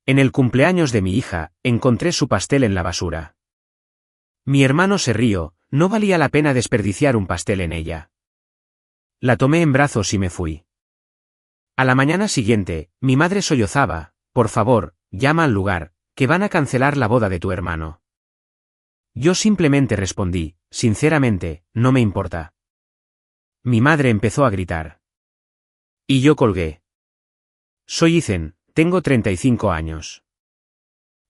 En el cumpleaños de mi hija, encontré su pastel en la basura. Mi hermano se rió, no valía la pena desperdiciar un pastel en ella. La tomé en brazos y me fui. A la mañana siguiente, mi madre sollozaba: por favor, llama al lugar, que van a cancelar la boda de tu hermano. Yo simplemente respondí: sinceramente, no me importa. Mi madre empezó a gritar. Y yo colgué. Soy Ethan, tengo 35 años.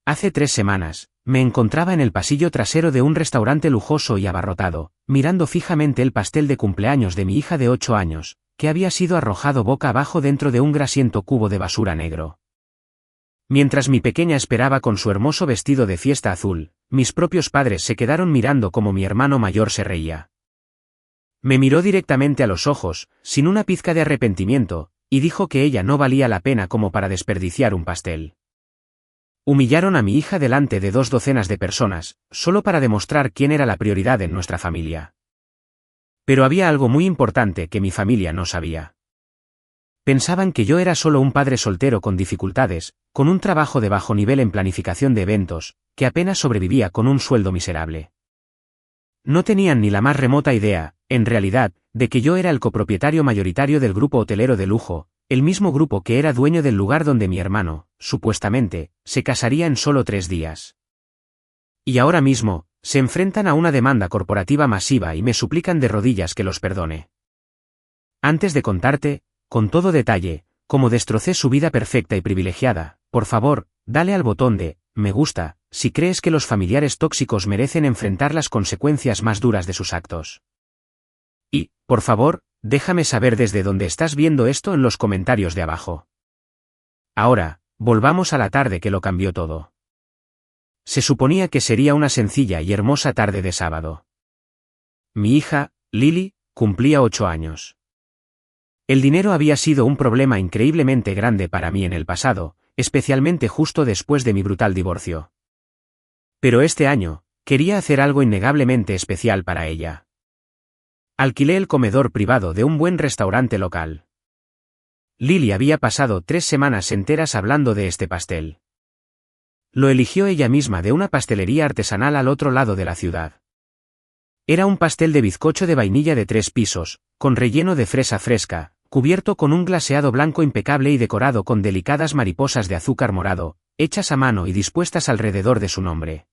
Hace 3 semanas, me encontraba en el pasillo trasero de un restaurante lujoso y abarrotado, mirando fijamente el pastel de cumpleaños de mi hija de 8 años, que había sido arrojado boca abajo dentro de un grasiento cubo de basura negro. Mientras mi pequeña esperaba con su hermoso vestido de fiesta azul, mis propios padres se quedaron mirando como mi hermano mayor se reía. Me miró directamente a los ojos, sin una pizca de arrepentimiento, y dijo que ella no valía la pena como para desperdiciar un pastel. Humillaron a mi hija delante de 2 docenas de personas, solo para demostrar quién era la prioridad en nuestra familia. Pero había algo muy importante que mi familia no sabía. Pensaban que yo era solo un padre soltero con dificultades, con un trabajo de bajo nivel en planificación de eventos, que apenas sobrevivía con un sueldo miserable. No tenían ni la más remota idea, en realidad, de que yo era el copropietario mayoritario del grupo hotelero de lujo, el mismo grupo que era dueño del lugar donde mi hermano, supuestamente, se casaría en solo 3 días. Y ahora mismo, se enfrentan a una demanda corporativa masiva y me suplican de rodillas que los perdone. Antes de contarte, con todo detalle, cómo destrocé su vida perfecta y privilegiada, por favor, dale al botón de me gusta, si crees que los familiares tóxicos merecen enfrentar las consecuencias más duras de sus actos. Y, por favor, déjame saber desde dónde estás viendo esto en los comentarios de abajo. Ahora, volvamos a la tarde que lo cambió todo. Se suponía que sería una sencilla y hermosa tarde de sábado. Mi hija, Lily, cumplía 8 años. El dinero había sido un problema increíblemente grande para mí en el pasado, especialmente justo después de mi brutal divorcio. Pero este año, quería hacer algo innegablemente especial para ella. Alquilé el comedor privado de un buen restaurante local. Lily había pasado 3 semanas enteras hablando de este pastel. Lo eligió ella misma de una pastelería artesanal al otro lado de la ciudad. Era un pastel de bizcocho de vainilla de 3 pisos, con relleno de fresa fresca, cubierto con un glaseado blanco impecable y decorado con delicadas mariposas de azúcar morado, hechas a mano y dispuestas alrededor de su nombre.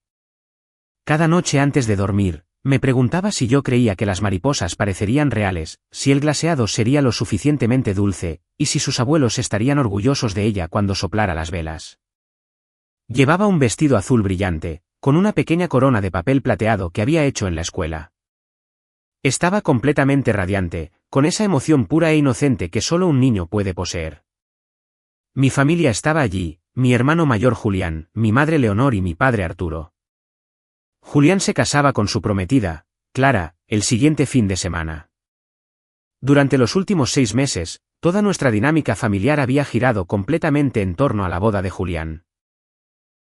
Cada noche antes de dormir, me preguntaba si yo creía que las mariposas parecerían reales, si el glaseado sería lo suficientemente dulce, y si sus abuelos estarían orgullosos de ella cuando soplara las velas. Llevaba un vestido azul brillante, con una pequeña corona de papel plateado que había hecho en la escuela. Estaba completamente radiante, con esa emoción pura e inocente que solo un niño puede poseer. Mi familia estaba allí, mi hermano mayor Julián, mi madre Leonor y mi padre Arturo. Julián se casaba con su prometida, Clara, el siguiente fin de semana. Durante los últimos 6 meses, toda nuestra dinámica familiar había girado completamente en torno a la boda de Julián.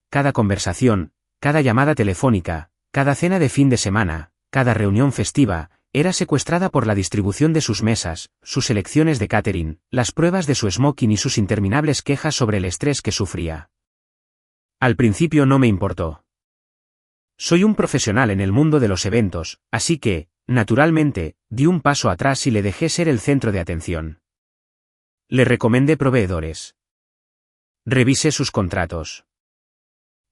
Cada conversación, cada llamada telefónica, cada cena de fin de semana, cada reunión festiva, era secuestrada por la distribución de sus mesas, sus elecciones de catering, las pruebas de su smoking y sus interminables quejas sobre el estrés que sufría. Al principio no me importó. Soy un profesional en el mundo de los eventos, así que, naturalmente, di un paso atrás y le dejé ser el centro de atención. Le recomendé proveedores. Revisé sus contratos.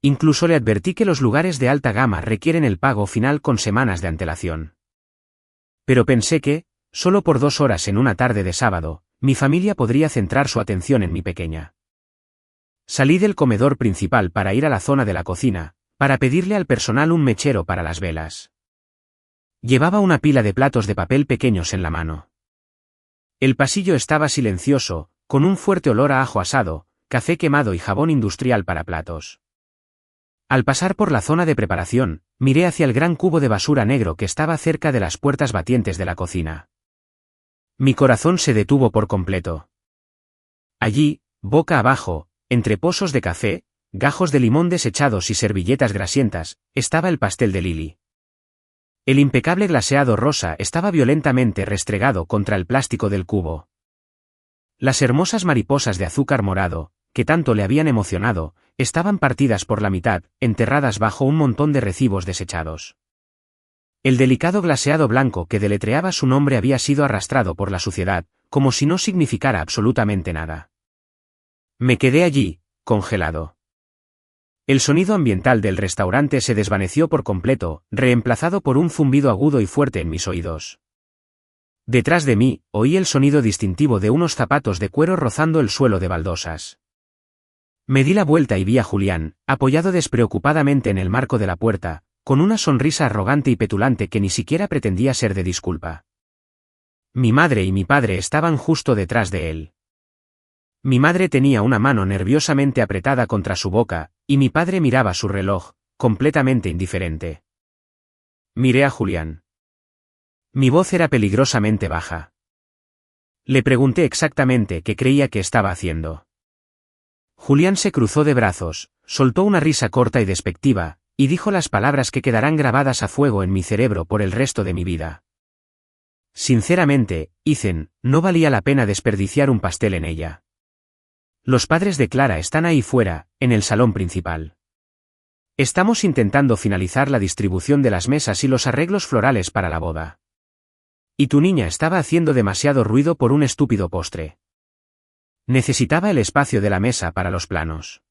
Incluso le advertí que los lugares de alta gama requieren el pago final con semanas de antelación. Pero pensé que, solo por 2 horas en una tarde de sábado, mi familia podría centrar su atención en mi pequeña. Salí del comedor principal para ir a la zona de la cocina, para pedirle al personal un mechero para las velas. Llevaba una pila de platos de papel pequeños en la mano. El pasillo estaba silencioso, con un fuerte olor a ajo asado, café quemado y jabón industrial para platos. Al pasar por la zona de preparación, miré hacia el gran cubo de basura negro que estaba cerca de las puertas batientes de la cocina. Mi corazón se detuvo por completo. Allí, boca abajo, entre pozos de café, gajos de limón desechados y servilletas grasientas, estaba el pastel de Lily. El impecable glaseado rosa estaba violentamente restregado contra el plástico del cubo. Las hermosas mariposas de azúcar morado, que tanto le habían emocionado, estaban partidas por la mitad, enterradas bajo un montón de recibos desechados. El delicado glaseado blanco que deletreaba su nombre había sido arrastrado por la suciedad, como si no significara absolutamente nada. Me quedé allí, congelado. El sonido ambiental del restaurante se desvaneció por completo, reemplazado por un zumbido agudo y fuerte en mis oídos. Detrás de mí, oí el sonido distintivo de unos zapatos de cuero rozando el suelo de baldosas. Me di la vuelta y vi a Julián, apoyado despreocupadamente en el marco de la puerta, con una sonrisa arrogante y petulante que ni siquiera pretendía ser de disculpa. Mi madre y mi padre estaban justo detrás de él. Mi madre tenía una mano nerviosamente apretada contra su boca, y mi padre miraba su reloj, completamente indiferente. Miré a Julián. Mi voz era peligrosamente baja. Le pregunté exactamente qué creía que estaba haciendo. Julián se cruzó de brazos, soltó una risa corta y despectiva, y dijo las palabras que quedarán grabadas a fuego en mi cerebro por el resto de mi vida. Sinceramente, Ethan, no valía la pena desperdiciar un pastel en ella. Los padres de Clara están ahí fuera, en el salón principal. Estamos intentando finalizar la distribución de las mesas y los arreglos florales para la boda. Y tu niña estaba haciendo demasiado ruido por un estúpido postre. Necesitaba el espacio de la mesa para los planos.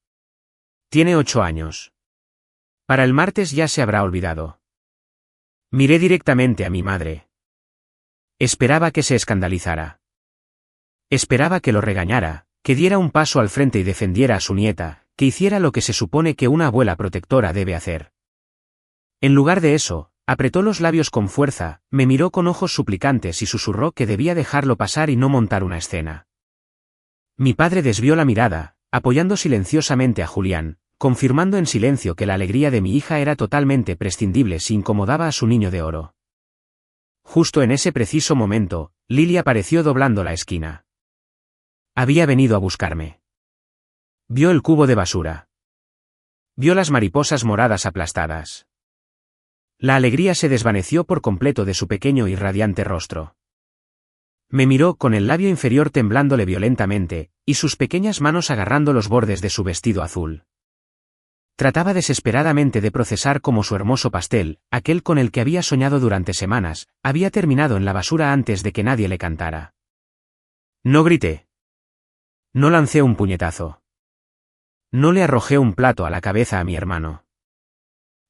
Tiene 8 años. Para el martes ya se habrá olvidado. Miré directamente a mi madre. Esperaba que se escandalizara. Esperaba que lo regañara, que diera un paso al frente y defendiera a su nieta, que hiciera lo que se supone que una abuela protectora debe hacer. En lugar de eso, apretó los labios con fuerza, me miró con ojos suplicantes y susurró que debía dejarlo pasar y no montar una escena. Mi padre desvió la mirada, apoyando silenciosamente a Julián, confirmando en silencio que la alegría de mi hija era totalmente prescindible si incomodaba a su niño de oro. Justo en ese preciso momento, Lily apareció doblando la esquina. Había venido a buscarme. Vio el cubo de basura. Vio las mariposas moradas aplastadas. La alegría se desvaneció por completo de su pequeño y radiante rostro. Me miró con el labio inferior temblándole violentamente, y sus pequeñas manos agarrando los bordes de su vestido azul. Trataba desesperadamente de procesar cómo su hermoso pastel, aquel con el que había soñado durante semanas, había terminado en la basura antes de que nadie le cantara. No grité. No lancé un puñetazo. No le arrojé un plato a la cabeza a mi hermano.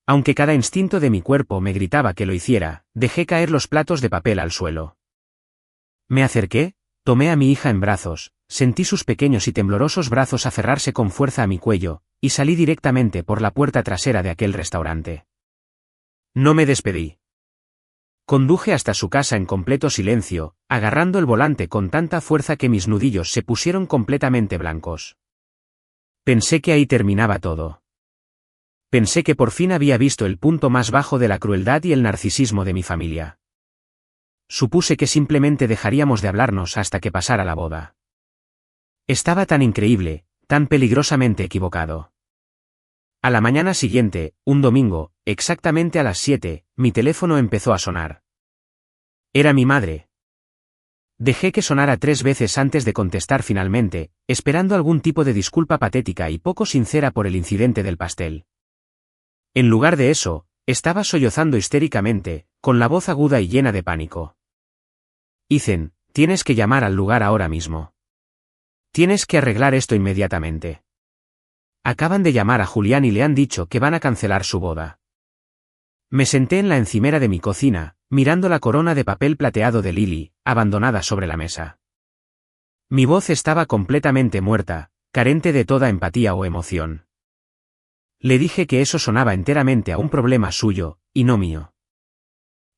Aunque cada instinto de mi cuerpo me gritaba que lo hiciera, dejé caer los platos de papel al suelo. Me acerqué, tomé a mi hija en brazos, sentí sus pequeños y temblorosos brazos aferrarse con fuerza a mi cuello, y salí directamente por la puerta trasera de aquel restaurante. No me despedí. Conduje hasta su casa en completo silencio, agarrando el volante con tanta fuerza que mis nudillos se pusieron completamente blancos. Pensé que ahí terminaba todo. Pensé que por fin había visto el punto más bajo de la crueldad y el narcisismo de mi familia. Supuse que simplemente dejaríamos de hablarnos hasta que pasara la boda. Estaba tan increíble, tan peligrosamente equivocado. A la mañana siguiente, un domingo, exactamente a las 7, mi teléfono empezó a sonar. Era mi madre. Dejé que sonara 3 veces antes de contestar finalmente, esperando algún tipo de disculpa patética y poco sincera por el incidente del pastel. En lugar de eso, estaba sollozando histéricamente, con la voz aguda y llena de pánico. Ethan, tienes que llamar al lugar ahora mismo. Tienes que arreglar esto inmediatamente. Acaban de llamar a Julián y le han dicho que van a cancelar su boda. Me senté en la encimera de mi cocina, mirando la corona de papel plateado de Lily, abandonada sobre la mesa. Mi voz estaba completamente muerta, carente de toda empatía o emoción. Le dije que eso sonaba enteramente a un problema suyo, y no mío.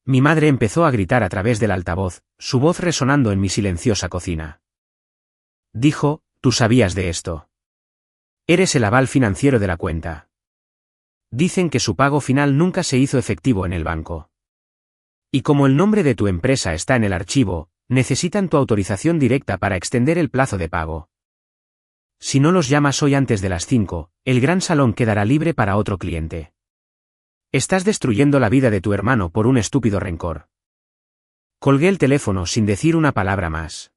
Mi madre empezó a gritar a través del altavoz, su voz resonando en mi silenciosa cocina. Dijo, ¿tú sabías de esto? Eres el aval financiero de la cuenta. Dicen que su pago final nunca se hizo efectivo en el banco. Y como el nombre de tu empresa está en el archivo, necesitan tu autorización directa para extender el plazo de pago. Si no los llamas hoy antes de las 5, el gran salón quedará libre para otro cliente. Estás destruyendo la vida de tu hermano por un estúpido rencor. Colgué el teléfono sin decir una palabra más.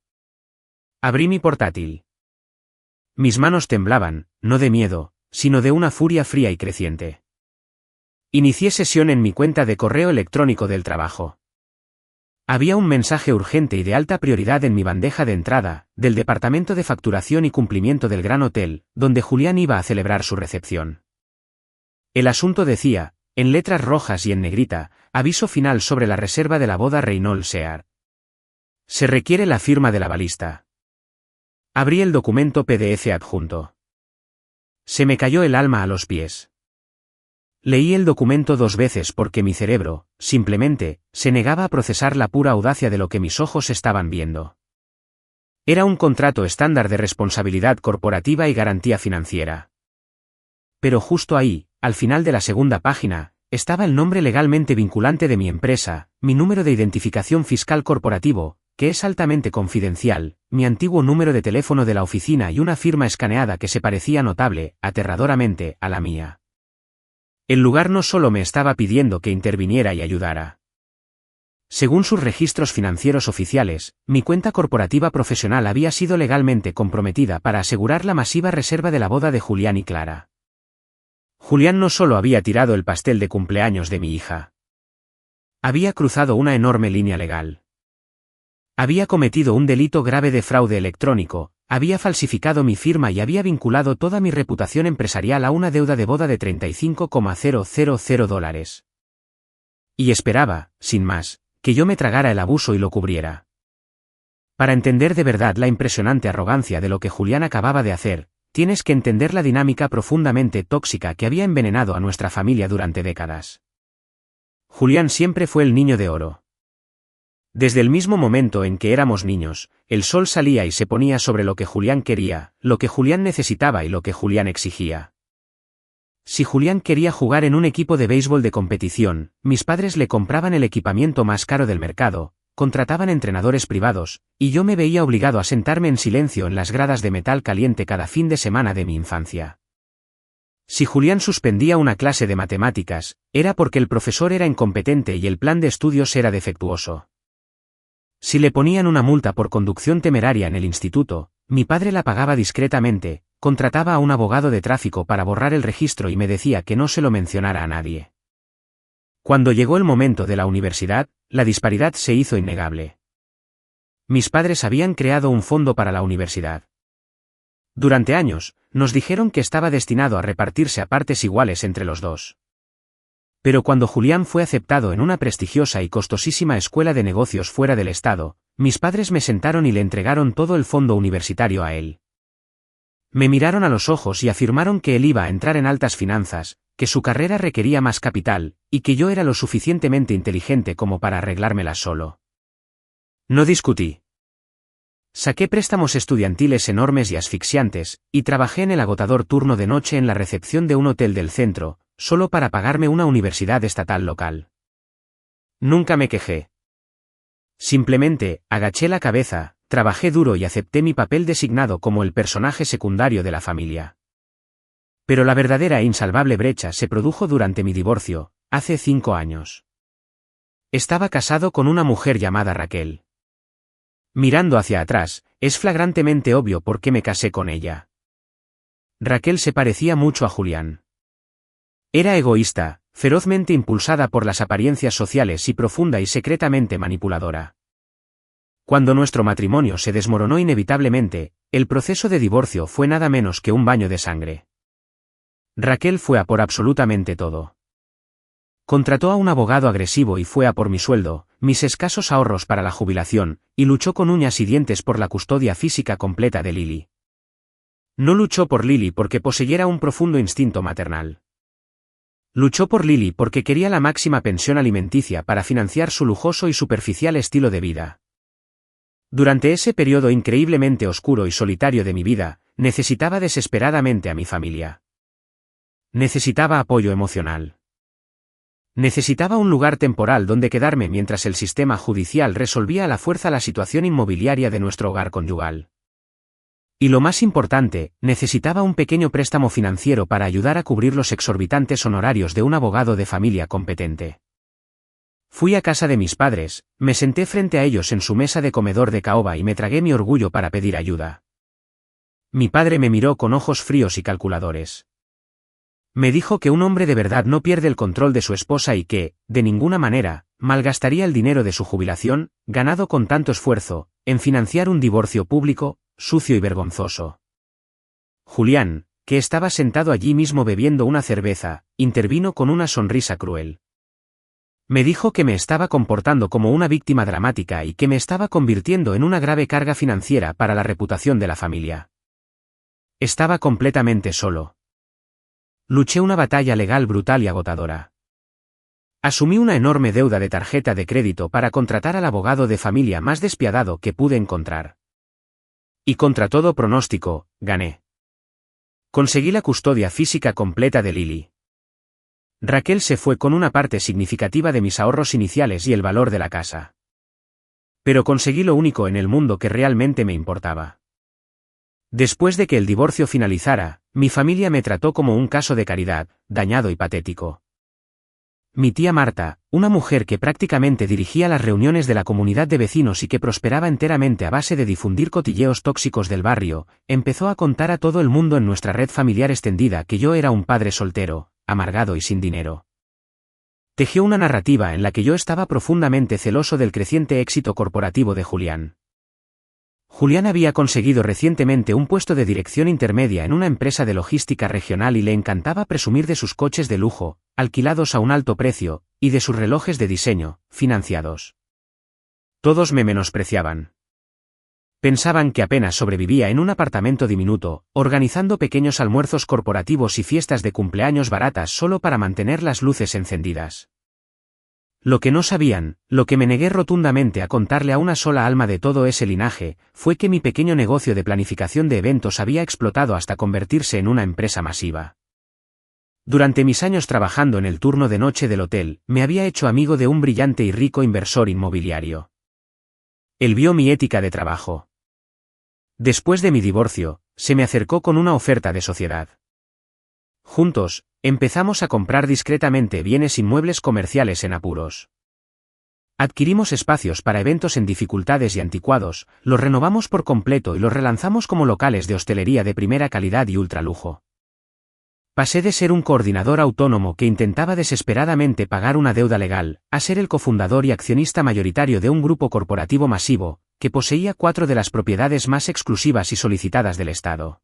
Abrí mi portátil. Mis manos temblaban, no de miedo, sino de una furia fría y creciente. Inicié sesión en mi cuenta de correo electrónico del trabajo. Había un mensaje urgente y de alta prioridad en mi bandeja de entrada, del departamento de facturación y cumplimiento del Gran Hotel, donde Julián iba a celebrar su recepción. El asunto decía, en letras rojas y en negrita, aviso final sobre la reserva de la boda Reynolds Sear. Se requiere la firma del avalista. Abrí el documento PDF adjunto. Se me cayó el alma a los pies. Leí el documento 2 veces porque mi cerebro, simplemente, se negaba a procesar la pura audacia de lo que mis ojos estaban viendo. Era un contrato estándar de responsabilidad corporativa y garantía financiera. Pero justo ahí, al final de la segunda página, estaba el nombre legalmente vinculante de mi empresa, mi número de identificación fiscal corporativo, que es altamente confidencial, mi antiguo número de teléfono de la oficina y una firma escaneada que se parecía notable, aterradoramente, a la mía. El lugar no solo me estaba pidiendo que interviniera y ayudara. Según sus registros financieros oficiales, mi cuenta corporativa profesional había sido legalmente comprometida para asegurar la masiva reserva de la boda de Julián y Clara. Julián no solo había tirado el pastel de cumpleaños de mi hija. Había cruzado una enorme línea legal. Había cometido un delito grave de fraude electrónico, había falsificado mi firma y había vinculado toda mi reputación empresarial a una deuda de boda de $35,000. Y esperaba, sin más, que yo me tragara el abuso y lo cubriera. Para entender de verdad la impresionante arrogancia de lo que Julián acababa de hacer, tienes que entender la dinámica profundamente tóxica que había envenenado a nuestra familia durante décadas. Julián siempre fue el niño de oro. Desde el mismo momento en que éramos niños, el sol salía y se ponía sobre lo que Julián quería, lo que Julián necesitaba y lo que Julián exigía. Si Julián quería jugar en un equipo de béisbol de competición, mis padres le compraban el equipamiento más caro del mercado, contrataban entrenadores privados, y yo me veía obligado a sentarme en silencio en las gradas de metal caliente cada fin de semana de mi infancia. Si Julián suspendía una clase de matemáticas, era porque el profesor era incompetente y el plan de estudios era defectuoso. Si le ponían una multa por conducción temeraria en el instituto, mi padre la pagaba discretamente, contrataba a un abogado de tráfico para borrar el registro y me decía que no se lo mencionara a nadie. Cuando llegó el momento de la universidad, la disparidad se hizo innegable. Mis padres habían creado un fondo para la universidad. Durante años, nos dijeron que estaba destinado a repartirse a partes iguales entre los dos. Pero cuando Julián fue aceptado en una prestigiosa y costosísima escuela de negocios fuera del estado, mis padres me sentaron y le entregaron todo el fondo universitario a él. Me miraron a los ojos y afirmaron que él iba a entrar en altas finanzas, que su carrera requería más capital, y que yo era lo suficientemente inteligente como para arreglármelas solo. No discutí. Saqué préstamos estudiantiles enormes y asfixiantes, y trabajé en el agotador turno de noche en la recepción de un hotel del centro, solo para pagarme una universidad estatal local. Nunca me quejé. Simplemente, agaché la cabeza, trabajé duro y acepté mi papel designado como el personaje secundario de la familia. Pero la verdadera e insalvable brecha se produjo durante mi divorcio, hace 5 años. Estaba casado con una mujer llamada Raquel. Mirando hacia atrás, es flagrantemente obvio por qué me casé con ella. Raquel se parecía mucho a Julián. Era egoísta, ferozmente impulsada por las apariencias sociales y profunda y secretamente manipuladora. Cuando nuestro matrimonio se desmoronó inevitablemente, el proceso de divorcio fue nada menos que un baño de sangre. Raquel fue a por absolutamente todo. Contrató a un abogado agresivo y fue a por mi sueldo, mis escasos ahorros para la jubilación, y luchó con uñas y dientes por la custodia física completa de Lily. No luchó por Lily porque poseyera un profundo instinto maternal. Luchó por Lily porque quería la máxima pensión alimenticia para financiar su lujoso y superficial estilo de vida. Durante ese periodo increíblemente oscuro y solitario de mi vida, necesitaba desesperadamente a mi familia. Necesitaba apoyo emocional. Necesitaba un lugar temporal donde quedarme mientras el sistema judicial resolvía a la fuerza la situación inmobiliaria de nuestro hogar conyugal. Y lo más importante, necesitaba un pequeño préstamo financiero para ayudar a cubrir los exorbitantes honorarios de un abogado de familia competente. Fui a casa de mis padres, me senté frente a ellos en su mesa de comedor de caoba y me tragué mi orgullo para pedir ayuda. Mi padre me miró con ojos fríos y calculadores. Me dijo que un hombre de verdad no pierde el control de su esposa y que, de ninguna manera, malgastaría el dinero de su jubilación, ganado con tanto esfuerzo, en financiar un divorcio público, sucio y vergonzoso. Julián, que estaba sentado allí mismo bebiendo una cerveza, intervino con una sonrisa cruel. Me dijo que me estaba comportando como una víctima dramática y que me estaba convirtiendo en una grave carga financiera para la reputación de la familia. Estaba completamente solo. Luché una batalla legal brutal y agotadora. Asumí una enorme deuda de tarjeta de crédito para contratar al abogado de familia más despiadado que pude encontrar. Y contra todo pronóstico, gané. Conseguí la custodia física completa de Lily. Raquel se fue con una parte significativa de mis ahorros iniciales y el valor de la casa. Pero conseguí lo único en el mundo que realmente me importaba. Después de que el divorcio finalizara, mi familia me trató como un caso de caridad, dañado y patético. Mi tía Marta, una mujer que prácticamente dirigía las reuniones de la comunidad de vecinos y que prosperaba enteramente a base de difundir cotilleos tóxicos del barrio, empezó a contar a todo el mundo en nuestra red familiar extendida que yo era un padre soltero, amargado y sin dinero. Tejió una narrativa en la que yo estaba profundamente celoso del creciente éxito corporativo de Julián. Julián había conseguido recientemente un puesto de dirección intermedia en una empresa de logística regional y le encantaba presumir de sus coches de lujo, alquilados a un alto precio, y de sus relojes de diseño, financiados. Todos me menospreciaban. Pensaban que apenas sobrevivía en un apartamento diminuto, organizando pequeños almuerzos corporativos y fiestas de cumpleaños baratas solo para mantener las luces encendidas. Lo que no sabían, lo que me negué rotundamente a contarle a una sola alma de todo ese linaje, fue que mi pequeño negocio de planificación de eventos había explotado hasta convertirse en una empresa masiva. Durante mis años trabajando en el turno de noche del hotel, me había hecho amigo de un brillante y rico inversor inmobiliario. Él vio mi ética de trabajo. Después de mi divorcio, se me acercó con una oferta de sociedad. Juntos, empezamos a comprar discretamente bienes inmuebles comerciales en apuros. Adquirimos espacios para eventos en dificultades y anticuados, los renovamos por completo y los relanzamos como locales de hostelería de primera calidad y ultralujo. Pasé de ser un coordinador autónomo que intentaba desesperadamente pagar una deuda legal, a ser el cofundador y accionista mayoritario de un grupo corporativo masivo, que poseía 4 de las propiedades más exclusivas y solicitadas del Estado.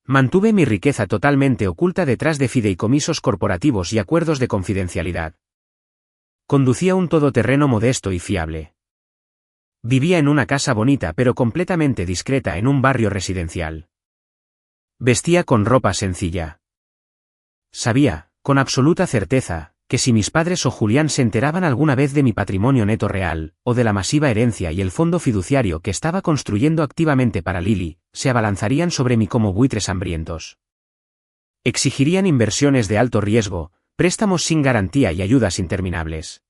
Mantuve mi riqueza totalmente oculta detrás de fideicomisos corporativos y acuerdos de confidencialidad. Conducía un todoterreno modesto y fiable. Vivía en una casa bonita pero completamente discreta en un barrio residencial. Vestía con ropa sencilla. Sabía, con absoluta certeza, que si mis padres o Julián se enteraban alguna vez de mi patrimonio neto real, o de la masiva herencia y el fondo fiduciario que estaba construyendo activamente para Lily, se abalanzarían sobre mí como buitres hambrientos. Exigirían inversiones de alto riesgo, préstamos sin garantía y ayudas interminables.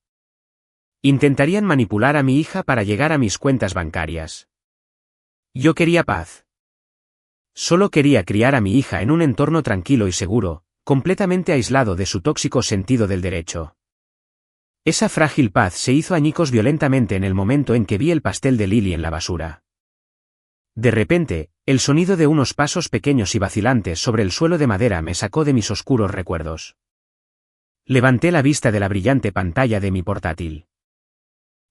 Intentarían manipular a mi hija para llegar a mis cuentas bancarias. Yo quería paz. Solo quería criar a mi hija en un entorno tranquilo y seguro, completamente aislado de su tóxico sentido del derecho. Esa frágil paz se hizo añicos violentamente en el momento en que vi el pastel de Lily en la basura. De repente, el sonido de unos pasos pequeños y vacilantes sobre el suelo de madera me sacó de mis oscuros recuerdos. Levanté la vista de la brillante pantalla de mi portátil.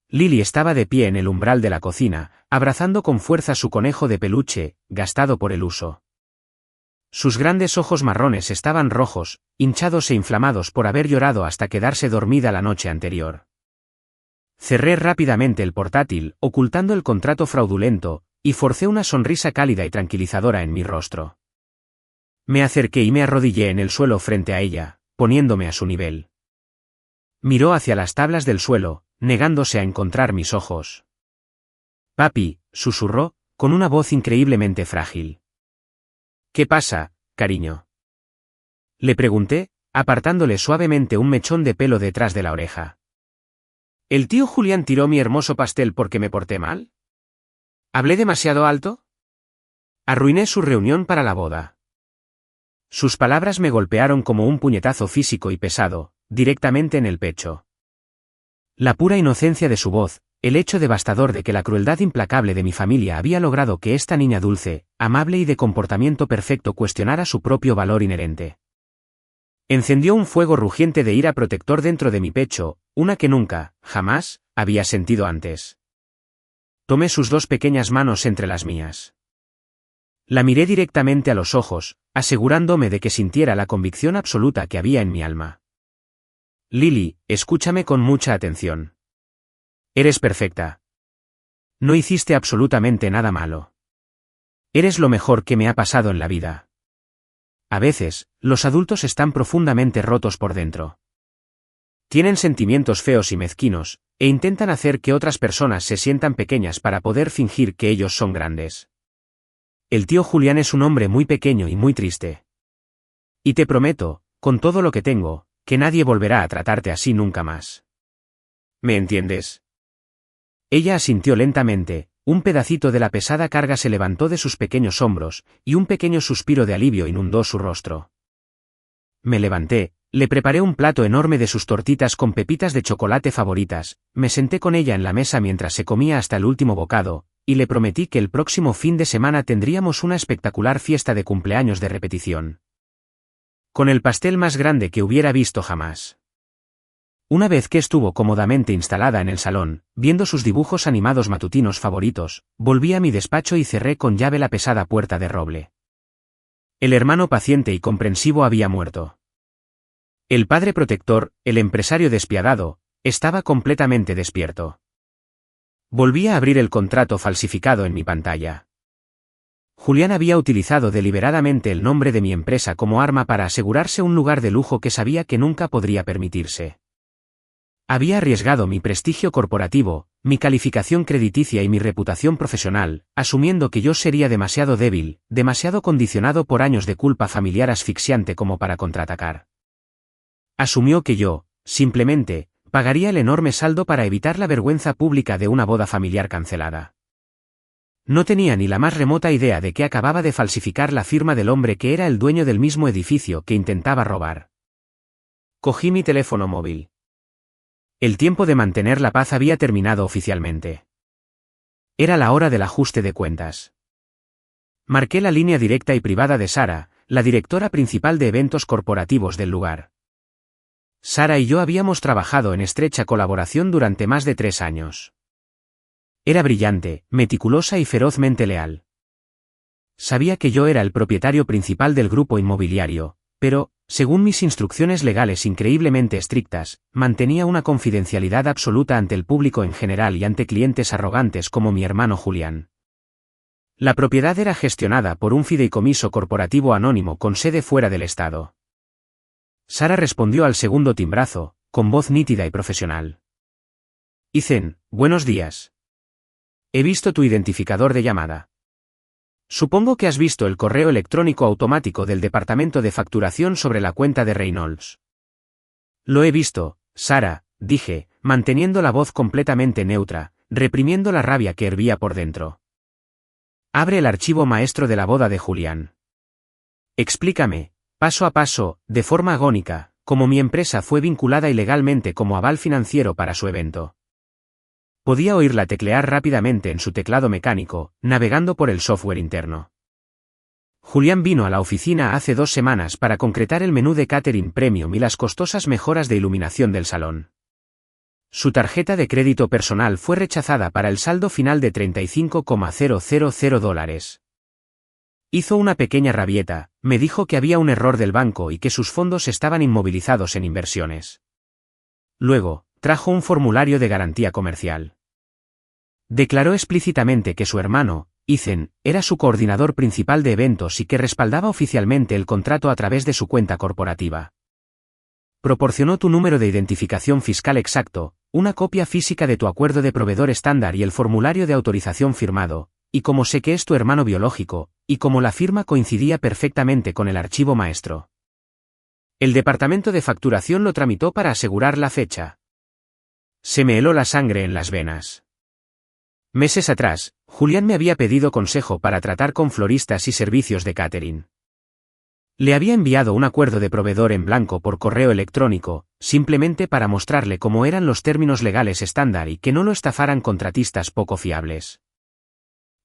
Lily estaba de pie en el umbral de la cocina, abrazando con fuerza su conejo de peluche, gastado por el uso. Sus grandes ojos marrones estaban rojos, hinchados e inflamados por haber llorado hasta quedarse dormida la noche anterior. Cerré rápidamente el portátil, ocultando el contrato fraudulento, y forcé una sonrisa cálida y tranquilizadora en mi rostro. Me acerqué y me arrodillé en el suelo frente a ella, poniéndome a su nivel. Miró hacia las tablas del suelo, negándose a encontrar mis ojos. «Papi», susurró, con una voz increíblemente frágil. «¿Qué pasa, cariño?», le pregunté, apartándole suavemente un mechón de pelo detrás de la oreja. ¿El tío Julián tiró mi hermoso pastel porque me porté mal? ¿Hablé demasiado alto? Arruiné su reunión para la boda. Sus palabras me golpearon como un puñetazo físico y pesado, directamente en el pecho. La pura inocencia de su voz, el hecho devastador de que la crueldad implacable de mi familia había logrado que esta niña dulce, amable y de comportamiento perfecto cuestionara su propio valor inherente. Encendió un fuego rugiente de ira protector dentro de mi pecho, una que nunca, jamás, había sentido antes. Tomé sus dos pequeñas manos entre las mías. La miré directamente a los ojos, asegurándome de que sintiera la convicción absoluta que había en mi alma. Lily, escúchame con mucha atención. Eres perfecta. No hiciste absolutamente nada malo. Eres lo mejor que me ha pasado en la vida. A veces, los adultos están profundamente rotos por dentro. Tienen sentimientos feos y mezquinos, e intentan hacer que otras personas se sientan pequeñas para poder fingir que ellos son grandes. El tío Julián es un hombre muy pequeño y muy triste. Y te prometo, con todo lo que tengo, que nadie volverá a tratarte así nunca más. ¿Me entiendes? Ella asintió lentamente, un pedacito de la pesada carga se levantó de sus pequeños hombros, y un pequeño suspiro de alivio inundó su rostro. Me levanté, le preparé un plato enorme de sus tortitas con pepitas de chocolate favoritas, me senté con ella en la mesa mientras se comía hasta el último bocado, y le prometí que el próximo fin de semana tendríamos una espectacular fiesta de cumpleaños de repetición. Con el pastel más grande que hubiera visto jamás. Una vez que estuvo cómodamente instalada en el salón, viendo sus dibujos animados matutinos favoritos, volví a mi despacho y cerré con llave la pesada puerta de roble. El hermano paciente y comprensivo había muerto. El padre protector, el empresario despiadado, estaba completamente despierto. Volví a abrir el contrato falsificado en mi pantalla. Julián había utilizado deliberadamente el nombre de mi empresa como arma para asegurarse un lugar de lujo que sabía que nunca podría permitirse. Había arriesgado mi prestigio corporativo, mi calificación crediticia y mi reputación profesional, asumiendo que yo sería demasiado débil, demasiado condicionado por años de culpa familiar asfixiante como para contraatacar. Asumió que yo, simplemente, pagaría el enorme saldo para evitar la vergüenza pública de una boda familiar cancelada. No tenía ni la más remota idea de que acababa de falsificar la firma del hombre que era el dueño del mismo edificio que intentaba robar. Cogí mi teléfono móvil. El tiempo de mantener la paz había terminado oficialmente. Era la hora del ajuste de cuentas. Marqué la línea directa y privada de Sara, la directora principal de eventos corporativos del lugar. Sara y yo habíamos trabajado en estrecha colaboración durante más de 3 años. Era brillante, meticulosa y ferozmente leal. Sabía que yo era el propietario principal del grupo inmobiliario, pero, según mis instrucciones legales increíblemente estrictas, mantenía una confidencialidad absoluta ante el público en general y ante clientes arrogantes como mi hermano Julián. La propiedad era gestionada por un fideicomiso corporativo anónimo con sede fuera del estado. Sara respondió al segundo timbrazo, con voz nítida y profesional. Ethan, buenos días. He visto tu identificador de llamada. Supongo que has visto el correo electrónico automático del departamento de facturación sobre la cuenta de Reynolds. Lo he visto, Sara, dije, manteniendo la voz completamente neutra, reprimiendo la rabia que hervía por dentro. Abre el archivo maestro de la boda de Julián. Explícame, paso a paso, de forma agónica, cómo mi empresa fue vinculada ilegalmente como aval financiero para su evento. Podía oírla teclear rápidamente en su teclado mecánico, navegando por el software interno. Julián vino a la oficina hace 2 semanas para concretar el menú de catering premium y las costosas mejoras de iluminación del salón. Su tarjeta de crédito personal fue rechazada para el saldo final de $35,000. Hizo una pequeña rabieta, me dijo que había un error del banco y que sus fondos estaban inmovilizados en inversiones. Luego, trajo un formulario de garantía comercial. Declaró explícitamente que su hermano, Ethan, era su coordinador principal de eventos y que respaldaba oficialmente el contrato a través de su cuenta corporativa. Proporcionó tu número de identificación fiscal exacto, una copia física de tu acuerdo de proveedor estándar y el formulario de autorización firmado, y como sé que es tu hermano biológico, y como la firma coincidía perfectamente con el archivo maestro. El departamento de facturación lo tramitó para asegurar la fecha. Se me heló la sangre en las venas. Meses atrás, Julián me había pedido consejo para tratar con floristas y servicios de catering. Le había enviado un acuerdo de proveedor en blanco por correo electrónico, simplemente para mostrarle cómo eran los términos legales estándar y que no lo estafaran contratistas poco fiables.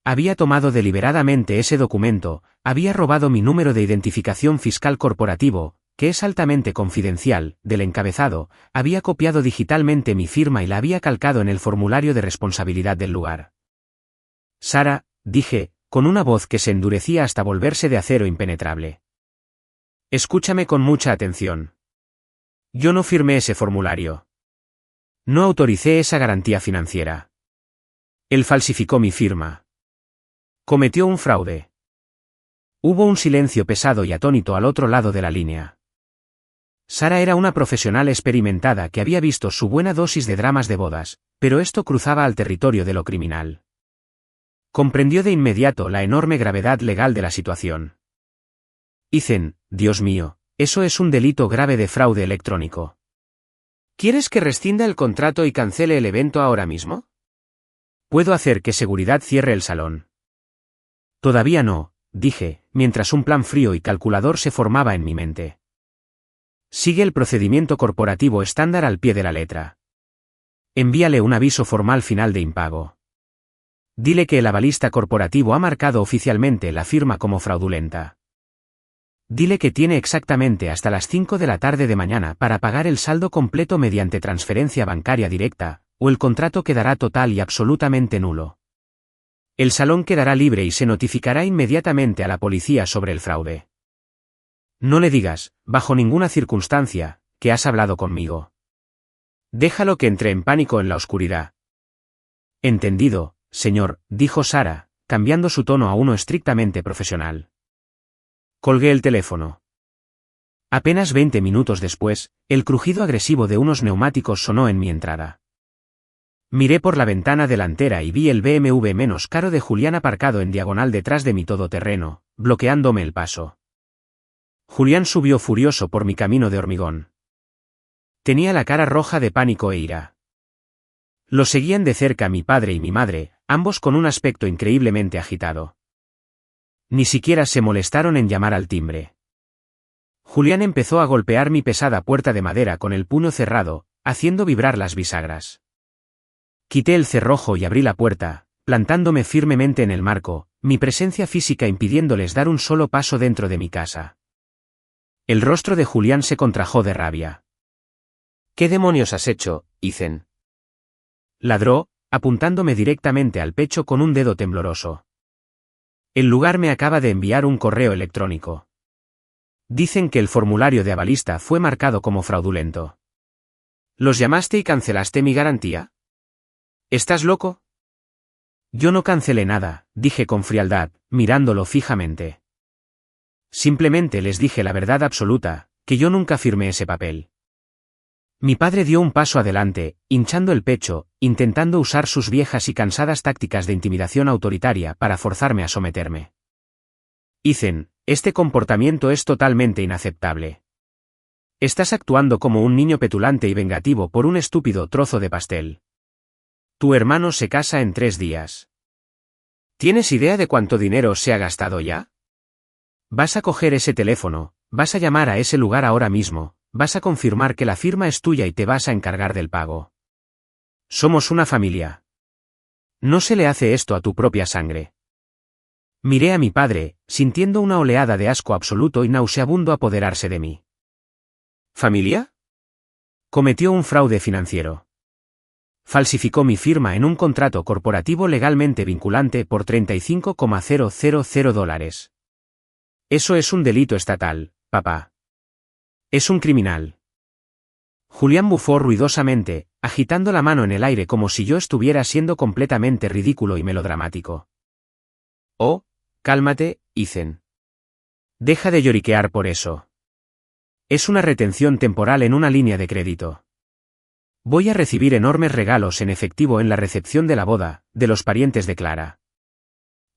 Había tomado deliberadamente ese documento, había robado mi número de identificación fiscal corporativo, que es altamente confidencial, del encabezado, había copiado digitalmente mi firma y la había calcado en el formulario de responsabilidad del lugar. Sara, dije, con una voz que se endurecía hasta volverse de acero impenetrable. Escúchame con mucha atención. Yo no firmé ese formulario. No autoricé esa garantía financiera. Él falsificó mi firma. Cometió un fraude. Hubo un silencio pesado y atónito al otro lado de la línea. Sara era una profesional experimentada que había visto su buena dosis de dramas de bodas, pero esto cruzaba al territorio de lo criminal. Comprendió de inmediato la enorme gravedad legal de la situación. Ethan, Dios mío, eso es un delito grave de fraude electrónico. ¿Quieres que rescinda el contrato y cancele el evento ahora mismo? Puedo hacer que seguridad cierre el salón. Todavía no, dije, mientras un plan frío y calculador se formaba en mi mente. Sigue el procedimiento corporativo estándar al pie de la letra. Envíale un aviso formal final de impago. Dile que el avalista corporativo ha marcado oficialmente la firma como fraudulenta. Dile que tiene exactamente hasta las 5 de la tarde de mañana para pagar el saldo completo mediante transferencia bancaria directa, o el contrato quedará total y absolutamente nulo. El salón quedará libre y se notificará inmediatamente a la policía sobre el fraude. No le digas, bajo ninguna circunstancia, que has hablado conmigo. Déjalo que entre en pánico en la oscuridad. Entendido, señor, dijo Sara, cambiando su tono a uno estrictamente profesional. Colgué el teléfono. Apenas 20 minutos después, el crujido agresivo de unos neumáticos sonó en mi entrada. Miré por la ventana delantera y vi el BMW menos caro de Julián aparcado en diagonal detrás de mi todoterreno, bloqueándome el paso. Julián subió furioso por mi camino de hormigón. Tenía la cara roja de pánico e ira. Lo seguían de cerca mi padre y mi madre, ambos con un aspecto increíblemente agitado. Ni siquiera se molestaron en llamar al timbre. Julián empezó a golpear mi pesada puerta de madera con el puño cerrado, haciendo vibrar las bisagras. Quité el cerrojo y abrí la puerta, plantándome firmemente en el marco, mi presencia física impidiéndoles dar un solo paso dentro de mi casa. El rostro de Julián se contrajo de rabia. ¿Qué demonios has hecho, Ethan? Ladró, apuntándome directamente al pecho con un dedo tembloroso. El lugar me acaba de enviar un correo electrónico. Dicen que el formulario de avalista fue marcado como fraudulento. ¿Los llamaste y cancelaste mi garantía? ¿Estás loco? Yo no cancelé nada, dije con frialdad, mirándolo fijamente. Simplemente les dije la verdad absoluta, que yo nunca firmé ese papel. Mi padre dio un paso adelante, hinchando el pecho, intentando usar sus viejas y cansadas tácticas de intimidación autoritaria para forzarme a someterme. Ethan, este comportamiento es totalmente inaceptable. Estás actuando como un niño petulante y vengativo por un estúpido trozo de pastel. Tu hermano se casa en 3 días. ¿Tienes idea de cuánto dinero se ha gastado ya? Vas a coger ese teléfono, vas a llamar a ese lugar ahora mismo, vas a confirmar que la firma es tuya y te vas a encargar del pago. Somos una familia. No se le hace esto a tu propia sangre. Miré a mi padre, sintiendo una oleada de asco absoluto y nauseabundo apoderarse de mí. ¿Familia? Cometió un fraude financiero. Falsificó mi firma en un contrato corporativo legalmente vinculante por $35,000. Eso es un delito estatal, papá. Es un criminal. Julián bufó ruidosamente, agitando la mano en el aire como si yo estuviera siendo completamente ridículo y melodramático. Oh, cálmate, Ethan. Deja de lloriquear por eso. Es una retención temporal en una línea de crédito. Voy a recibir enormes regalos en efectivo en la recepción de la boda, de los parientes de Clara.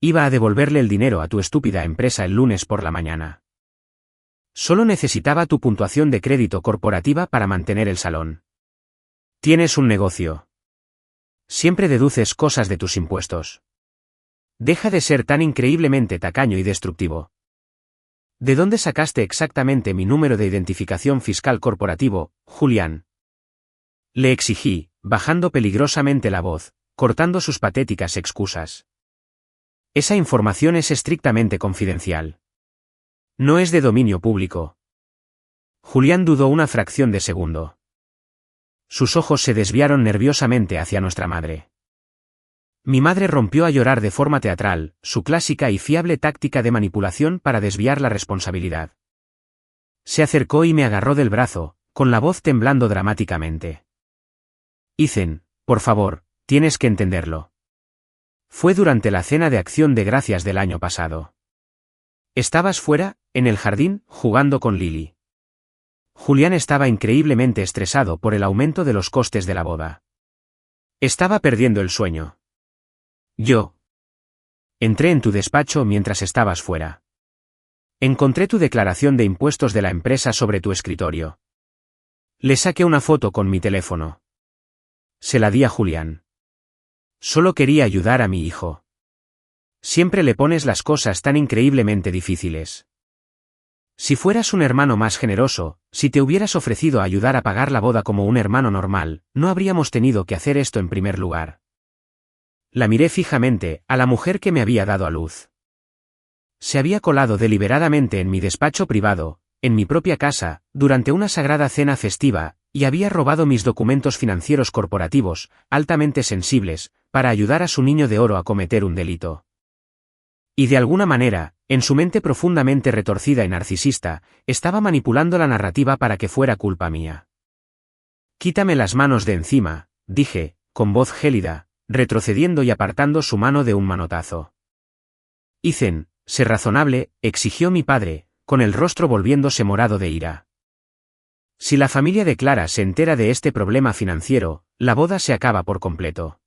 Iba a devolverle el dinero a tu estúpida empresa el lunes por la mañana. Solo necesitaba tu puntuación de crédito corporativa para mantener el salón. Tienes un negocio. Siempre deduces cosas de tus impuestos. Deja de ser tan increíblemente tacaño y destructivo. ¿De dónde sacaste exactamente mi número de identificación fiscal corporativo, Julián? Le exigí, bajando peligrosamente la voz, cortando sus patéticas excusas. Esa información es estrictamente confidencial. No es de dominio público. Julián dudó una fracción de segundo. Sus ojos se desviaron nerviosamente hacia nuestra madre. Mi madre rompió a llorar de forma teatral, su clásica y fiable táctica de manipulación para desviar la responsabilidad. Se acercó y me agarró del brazo, con la voz temblando dramáticamente. Ethan, por favor, tienes que entenderlo. Fue durante la cena de Acción de Gracias del año pasado. Estabas fuera, en el jardín, jugando con Lily. Julián estaba increíblemente estresado por el aumento de los costes de la boda. Estaba perdiendo el sueño. Yo entré en tu despacho mientras estabas fuera. Encontré tu declaración de impuestos de la empresa sobre tu escritorio. Le saqué una foto con mi teléfono. Se la di a Julián. Solo quería ayudar a mi hijo. Siempre le pones las cosas tan increíblemente difíciles. Si fueras un hermano más generoso, si te hubieras ofrecido a ayudar a pagar la boda como un hermano normal, no habríamos tenido que hacer esto en primer lugar. La miré fijamente, a la mujer que me había dado a luz. Se había colado deliberadamente en mi despacho privado, en mi propia casa, durante una sagrada cena festiva, y había robado mis documentos financieros corporativos, altamente sensibles, para ayudar a su niño de oro a cometer un delito. Y de alguna manera, en su mente profundamente retorcida y narcisista, estaba manipulando la narrativa para que fuera culpa mía. Quítame las manos de encima, dije, con voz gélida, retrocediendo y apartando su mano de un manotazo. Ethan, sé razonable, exigió mi padre, con el rostro volviéndose morado de ira. Si la familia de Clara se entera de este problema financiero, la boda se acaba por completo.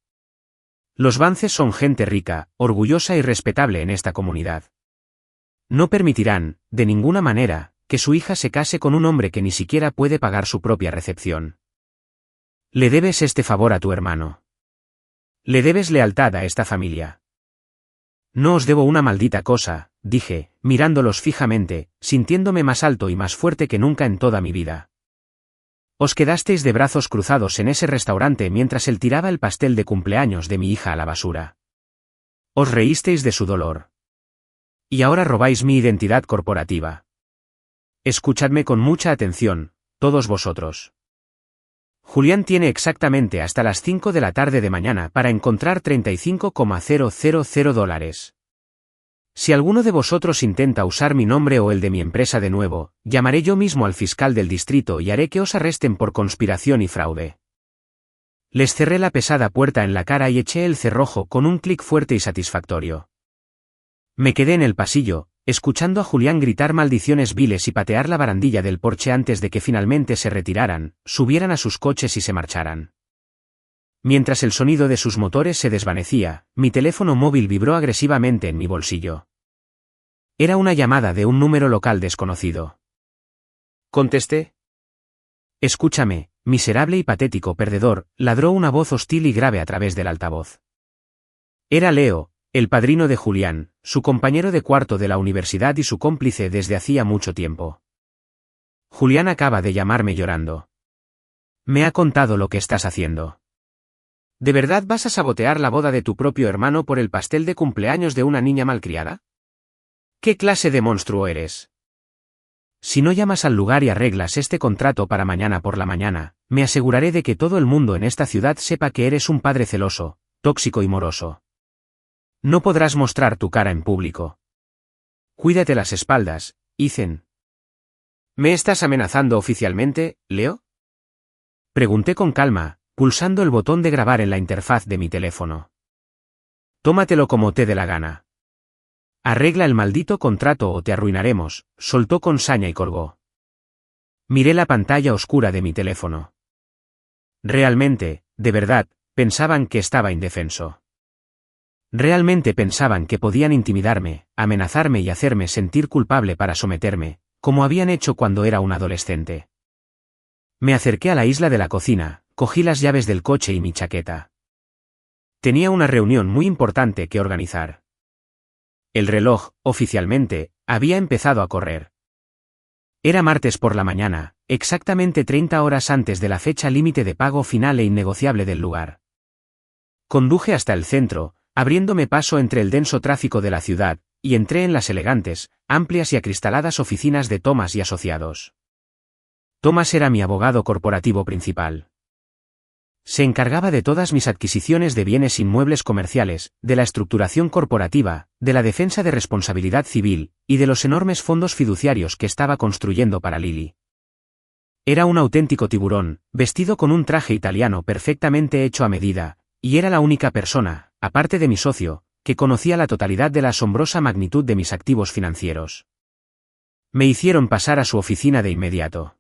Los Vances son gente rica, orgullosa y respetable en esta comunidad. No permitirán, de ninguna manera, que su hija se case con un hombre que ni siquiera puede pagar su propia recepción. Le debes este favor a tu hermano. Le debes lealtad a esta familia. No os debo una maldita cosa, dije, mirándolos fijamente, sintiéndome más alto y más fuerte que nunca en toda mi vida. Os quedasteis de brazos cruzados en ese restaurante mientras él tiraba el pastel de cumpleaños de mi hija a la basura. Os reísteis de su dolor. Y ahora robáis mi identidad corporativa. Escuchadme con mucha atención, todos vosotros. Julián tiene exactamente hasta las 5 de la tarde de mañana para encontrar $35,000. Si alguno de vosotros intenta usar mi nombre o el de mi empresa de nuevo, llamaré yo mismo al fiscal del distrito y haré que os arresten por conspiración y fraude. Les cerré la pesada puerta en la cara y eché el cerrojo con un clic fuerte y satisfactorio. Me quedé en el pasillo, escuchando a Julián gritar maldiciones viles y patear la barandilla del porche antes de que finalmente se retiraran, subieran a sus coches y se marcharan. Mientras el sonido de sus motores se desvanecía, mi teléfono móvil vibró agresivamente en mi bolsillo. Era una llamada de un número local desconocido. Contesté. Escúchame, miserable y patético perdedor, ladró una voz hostil y grave a través del altavoz. Era Leo, el padrino de Julián, su compañero de cuarto de la universidad y su cómplice desde hacía mucho tiempo. Julián acaba de llamarme llorando. Me ha contado lo que estás haciendo. ¿De verdad vas a sabotear la boda de tu propio hermano por el pastel de cumpleaños de una niña malcriada? ¿Qué clase de monstruo eres? Si no llamas al lugar y arreglas este contrato para mañana por la mañana, me aseguraré de que todo el mundo en esta ciudad sepa que eres un padre celoso, tóxico y moroso. No podrás mostrar tu cara en público. Cuídate las espaldas, Ethan. ¿Me estás amenazando oficialmente, Leo? Pregunté con calma, pulsando el botón de grabar en la interfaz de mi teléfono. Tómatelo como te dé la gana. Arregla el maldito contrato o te arruinaremos, soltó con saña y colgó. Miré la pantalla oscura de mi teléfono. Realmente, de verdad, pensaban que estaba indefenso. Realmente pensaban que podían intimidarme, amenazarme y hacerme sentir culpable para someterme, como habían hecho cuando era un adolescente. Me acerqué a la isla de la cocina, cogí las llaves del coche y mi chaqueta. Tenía una reunión muy importante que organizar. El reloj, oficialmente, había empezado a correr. Era martes por la mañana, exactamente 30 horas antes de la fecha límite de pago final e innegociable del lugar. Conduje hasta el centro, abriéndome paso entre el denso tráfico de la ciudad, y entré en las elegantes, amplias y acristaladas oficinas de Thomas y Asociados. Thomas era mi abogado corporativo principal. Se encargaba de todas mis adquisiciones de bienes inmuebles comerciales, de la estructuración corporativa, de la defensa de responsabilidad civil, y de los enormes fondos fiduciarios que estaba construyendo para Lily. Era un auténtico tiburón, vestido con un traje italiano perfectamente hecho a medida, y era la única persona, aparte de mi socio, que conocía la totalidad de la asombrosa magnitud de mis activos financieros. Me hicieron pasar a su oficina de inmediato.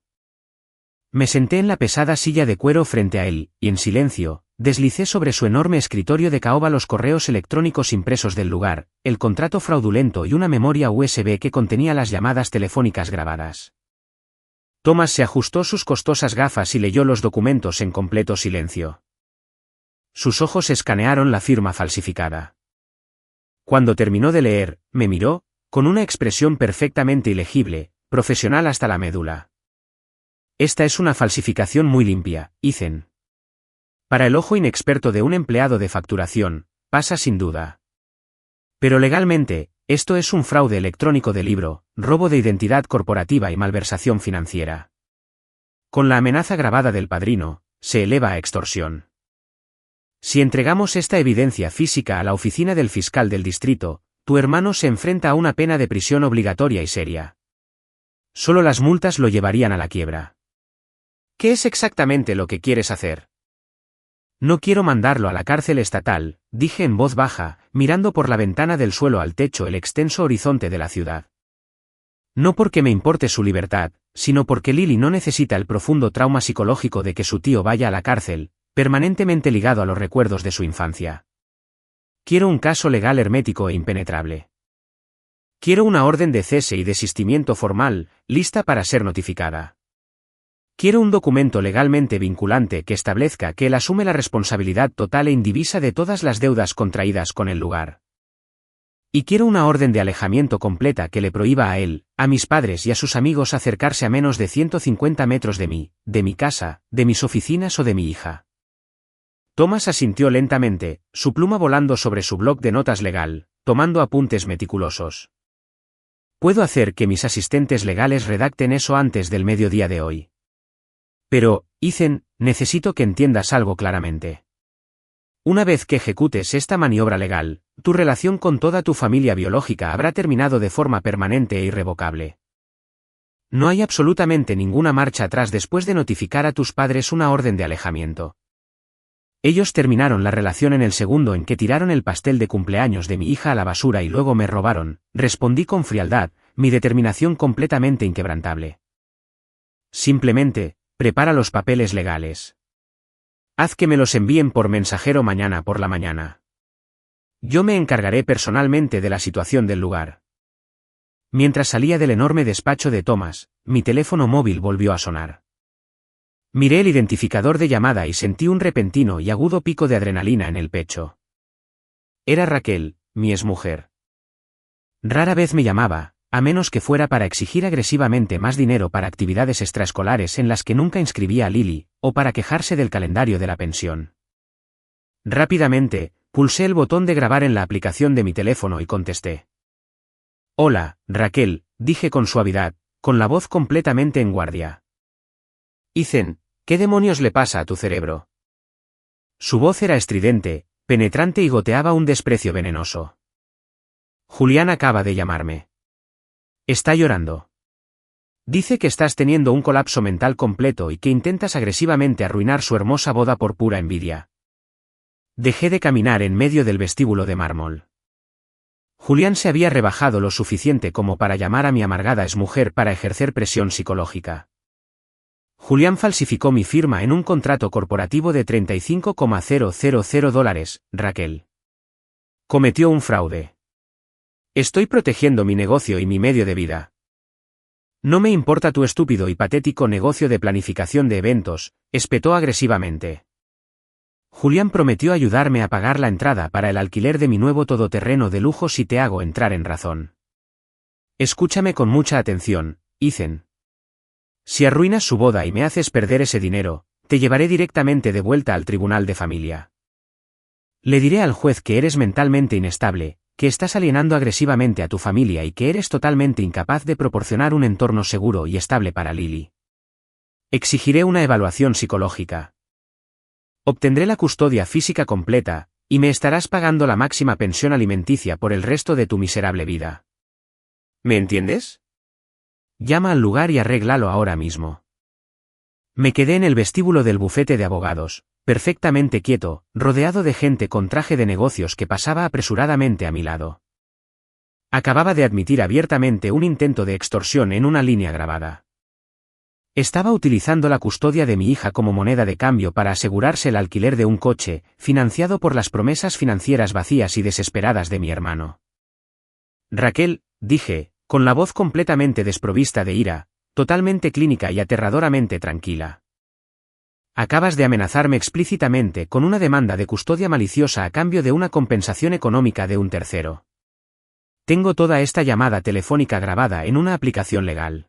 Me senté en la pesada silla de cuero frente a él, y en silencio, deslicé sobre su enorme escritorio de caoba los correos electrónicos impresos del lugar, el contrato fraudulento y una memoria USB que contenía las llamadas telefónicas grabadas. Thomas se ajustó sus costosas gafas y leyó los documentos en completo silencio. Sus ojos escanearon la firma falsificada. Cuando terminó de leer, me miró, con una expresión perfectamente ilegible, profesional hasta la médula. Esta es una falsificación muy limpia, Ethan. Para el ojo inexperto de un empleado de facturación, pasa sin duda. Pero legalmente, esto es un fraude electrónico de libro, robo de identidad corporativa y malversación financiera. Con la amenaza grabada del padrino, se eleva a extorsión. Si entregamos esta evidencia física a la oficina del fiscal del distrito, tu hermano se enfrenta a una pena de prisión obligatoria y seria. Solo las multas lo llevarían a la quiebra. ¿Qué es exactamente lo que quieres hacer? No quiero mandarlo a la cárcel estatal, dije en voz baja, mirando por la ventana del suelo al techo el extenso horizonte de la ciudad. No porque me importe su libertad, sino porque Lily no necesita el profundo trauma psicológico de que su tío vaya a la cárcel, permanentemente ligado a los recuerdos de su infancia. Quiero un caso legal hermético e impenetrable. Quiero una orden de cese y desistimiento formal, lista para ser notificada. Quiero un documento legalmente vinculante que establezca que él asume la responsabilidad total e indivisa de todas las deudas contraídas con el lugar. Y quiero una orden de alejamiento completa que le prohíba a él, a mis padres y a sus amigos acercarse a menos de 150 metros de mí, de mi casa, de mis oficinas o de mi hija. Thomas asintió lentamente, su pluma volando sobre su bloc de notas legal, tomando apuntes meticulosos. Puedo hacer que mis asistentes legales redacten eso antes del mediodía de hoy. Pero, Ethan, necesito que entiendas algo claramente. Una vez que ejecutes esta maniobra legal, tu relación con toda tu familia biológica habrá terminado de forma permanente e irrevocable. No hay absolutamente ninguna marcha atrás después de notificar a tus padres una orden de alejamiento. Ellos terminaron la relación en el segundo en que tiraron el pastel de cumpleaños de mi hija a la basura y luego me robaron, respondí con frialdad, mi determinación completamente inquebrantable. Simplemente, prepara los papeles legales. Haz que me los envíen por mensajero mañana por la mañana. Yo me encargaré personalmente de la situación del lugar. Mientras salía del enorme despacho de Thomas, mi teléfono móvil volvió a sonar. Miré el identificador de llamada y sentí un repentino y agudo pico de adrenalina en el pecho. Era Raquel, mi exmujer. Rara vez me llamaba, a menos que fuera para exigir agresivamente más dinero para actividades extraescolares en las que nunca inscribía a Lily, o para quejarse del calendario de la pensión. Rápidamente, pulsé el botón de grabar en la aplicación de mi teléfono y contesté. Hola, Raquel, dije con suavidad, con la voz completamente en guardia. Ethan, ¿qué demonios le pasa a tu cerebro? Su voz era estridente, penetrante y goteaba un desprecio venenoso. Julián acaba de llamarme. Está llorando. Dice que estás teniendo un colapso mental completo y que intentas agresivamente arruinar su hermosa boda por pura envidia. Dejé de caminar en medio del vestíbulo de mármol. Julián se había rebajado lo suficiente como para llamar a mi amargada exmujer para ejercer presión psicológica. Julián falsificó mi firma en un contrato corporativo de $35,000, Raquel. Cometió un fraude. Estoy protegiendo mi negocio y mi medio de vida. No me importa tu estúpido y patético negocio de planificación de eventos, espetó agresivamente. Julián prometió ayudarme a pagar la entrada para el alquiler de mi nuevo todoterreno de lujo si te hago entrar en razón. Escúchame con mucha atención, Ethan. Si arruinas su boda y me haces perder ese dinero, te llevaré directamente de vuelta al tribunal de familia. Le diré al juez que eres mentalmente inestable, que estás alienando agresivamente a tu familia y que eres totalmente incapaz de proporcionar un entorno seguro y estable para Lily. Exigiré una evaluación psicológica. Obtendré la custodia física completa, y me estarás pagando la máxima pensión alimenticia por el resto de tu miserable vida. ¿Me entiendes? Llama al lugar y arréglalo ahora mismo. Me quedé en el vestíbulo del bufete de abogados, perfectamente quieto, rodeado de gente con traje de negocios que pasaba apresuradamente a mi lado. Acababa de admitir abiertamente un intento de extorsión en una línea grabada. Estaba utilizando la custodia de mi hija como moneda de cambio para asegurarse el alquiler de un coche, financiado por las promesas financieras vacías y desesperadas de mi hermano. Raquel, dije, con la voz completamente desprovista de ira, totalmente clínica y aterradoramente tranquila. Acabas de amenazarme explícitamente con una demanda de custodia maliciosa a cambio de una compensación económica de un tercero. Tengo toda esta llamada telefónica grabada en una aplicación legal.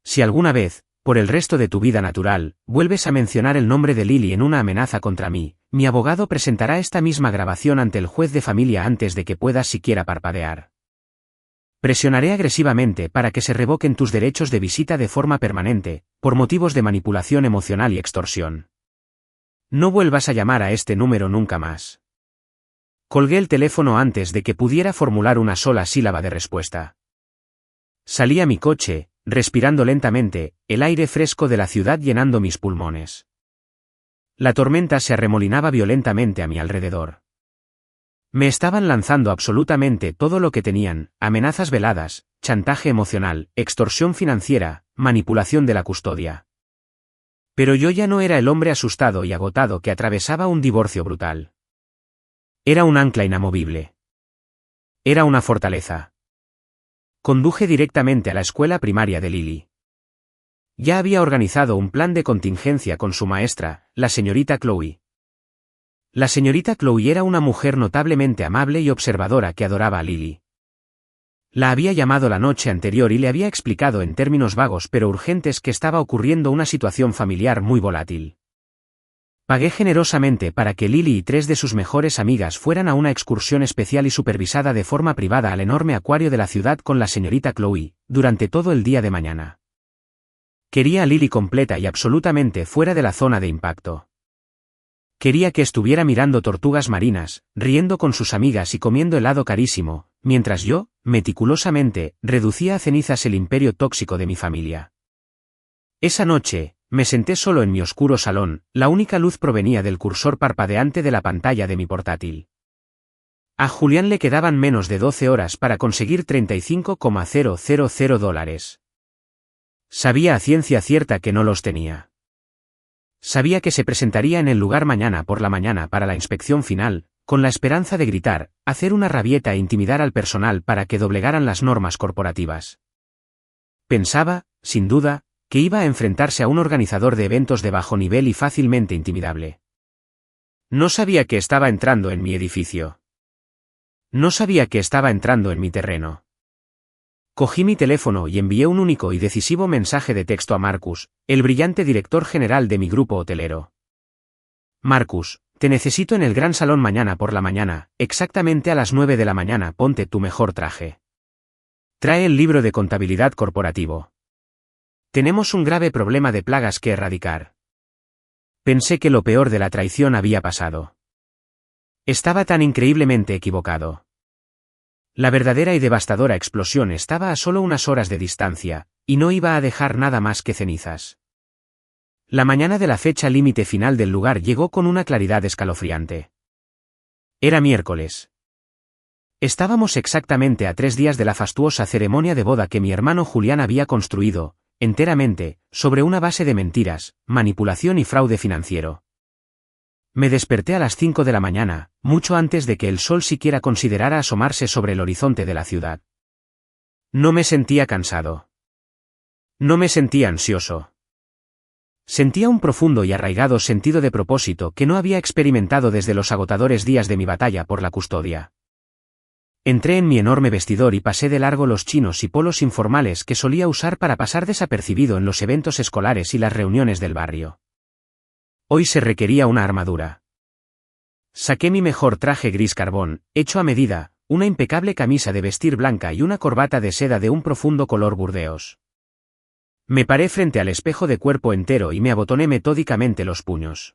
Si alguna vez, por el resto de tu vida natural, vuelves a mencionar el nombre de Lily en una amenaza contra mí, mi abogado presentará esta misma grabación ante el juez de familia antes de que puedas siquiera parpadear. Presionaré agresivamente para que se revoquen tus derechos de visita de forma permanente, por motivos de manipulación emocional y extorsión. No vuelvas a llamar a este número nunca más. Colgué el teléfono antes de que pudiera formular una sola sílaba de respuesta. Salí a mi coche, respirando lentamente, el aire fresco de la ciudad llenando mis pulmones. La tormenta se arremolinaba violentamente a mi alrededor. Me estaban lanzando absolutamente todo lo que tenían: amenazas veladas, chantaje emocional, extorsión financiera, manipulación de la custodia. Pero yo ya no era el hombre asustado y agotado que atravesaba un divorcio brutal. Era un ancla inamovible. Era una fortaleza. Conduje directamente a la escuela primaria de Lily. Ya había organizado un plan de contingencia con su maestra, la señorita Chloe. La señorita Chloe era una mujer notablemente amable y observadora que adoraba a Lily. La había llamado la noche anterior y le había explicado en términos vagos pero urgentes que estaba ocurriendo una situación familiar muy volátil. Pagué generosamente para que Lily y 3 de sus mejores amigas fueran a una excursión especial y supervisada de forma privada al enorme acuario de la ciudad con la señorita Chloe, durante todo el día de mañana. Quería a Lily completa y absolutamente fuera de la zona de impacto. Quería que estuviera mirando tortugas marinas, riendo con sus amigas y comiendo helado carísimo, mientras yo, meticulosamente, reducía a cenizas el imperio tóxico de mi familia. Esa noche, me senté solo en mi oscuro salón, la única luz provenía del cursor parpadeante de la pantalla de mi portátil. A Julián le quedaban menos de 12 horas para conseguir $35,000. Sabía a ciencia cierta que no los tenía. Sabía que se presentaría en el lugar mañana por la mañana para la inspección final, con la esperanza de gritar, hacer una rabieta e intimidar al personal para que doblegaran las normas corporativas. Pensaba, sin duda, que iba a enfrentarse a un organizador de eventos de bajo nivel y fácilmente intimidable. No sabía que estaba entrando en mi edificio. No sabía que estaba entrando en mi terreno. Cogí mi teléfono y envié un único y decisivo mensaje de texto a Marcus, el brillante director general de mi grupo hotelero. Marcus, te necesito en el gran salón mañana por la mañana, exactamente a las 9 de la mañana. Ponte tu mejor traje. Trae el libro de contabilidad corporativo. Tenemos un grave problema de plagas que erradicar. Pensé que lo peor de la traición había pasado. Estaba tan increíblemente equivocado. La verdadera y devastadora explosión estaba a solo unas horas de distancia, y no iba a dejar nada más que cenizas. La mañana de la fecha límite final del lugar llegó con una claridad escalofriante. Era miércoles. Estábamos exactamente a 3 días de la fastuosa ceremonia de boda que mi hermano Julián había construido, enteramente, sobre una base de mentiras, manipulación y fraude financiero. Me desperté a las 5 de la mañana, mucho antes de que el sol siquiera considerara asomarse sobre el horizonte de la ciudad. No me sentía cansado. No me sentía ansioso. Sentía un profundo y arraigado sentido de propósito que no había experimentado desde los agotadores días de mi batalla por la custodia. Entré en mi enorme vestidor y pasé de largo los chinos y polos informales que solía usar para pasar desapercibido en los eventos escolares y las reuniones del barrio. Hoy se requería una armadura. Saqué mi mejor traje gris carbón, hecho a medida, una impecable camisa de vestir blanca y una corbata de seda de un profundo color burdeos. Me paré frente al espejo de cuerpo entero y me abotoné metódicamente los puños.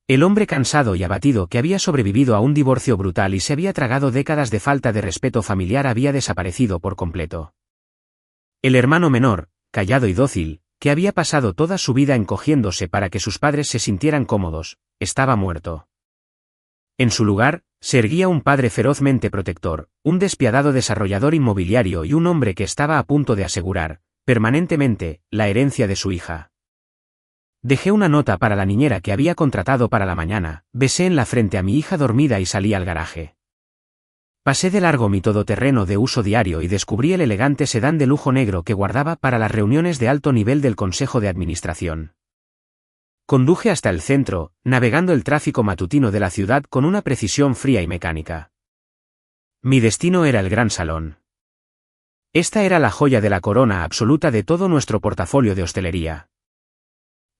El hombre cansado y abatido que había sobrevivido a un divorcio brutal y se había tragado décadas de falta de respeto familiar había desaparecido por completo. El hermano menor, callado y dócil, que había pasado toda su vida encogiéndose para que sus padres se sintieran cómodos, estaba muerto. En su lugar, se erguía un padre ferozmente protector, un despiadado desarrollador inmobiliario y un hombre que estaba a punto de asegurar, permanentemente, la herencia de su hija. Dejé una nota para la niñera que había contratado para la mañana, besé en la frente a mi hija dormida y salí al garaje. Pasé de largo mi todoterreno de uso diario y descubrí el elegante sedán de lujo negro que guardaba para las reuniones de alto nivel del Consejo de Administración. Conduje hasta el centro, navegando el tráfico matutino de la ciudad con una precisión fría y mecánica. Mi destino era el gran salón. Esta era la joya de la corona absoluta de todo nuestro portafolio de hostelería.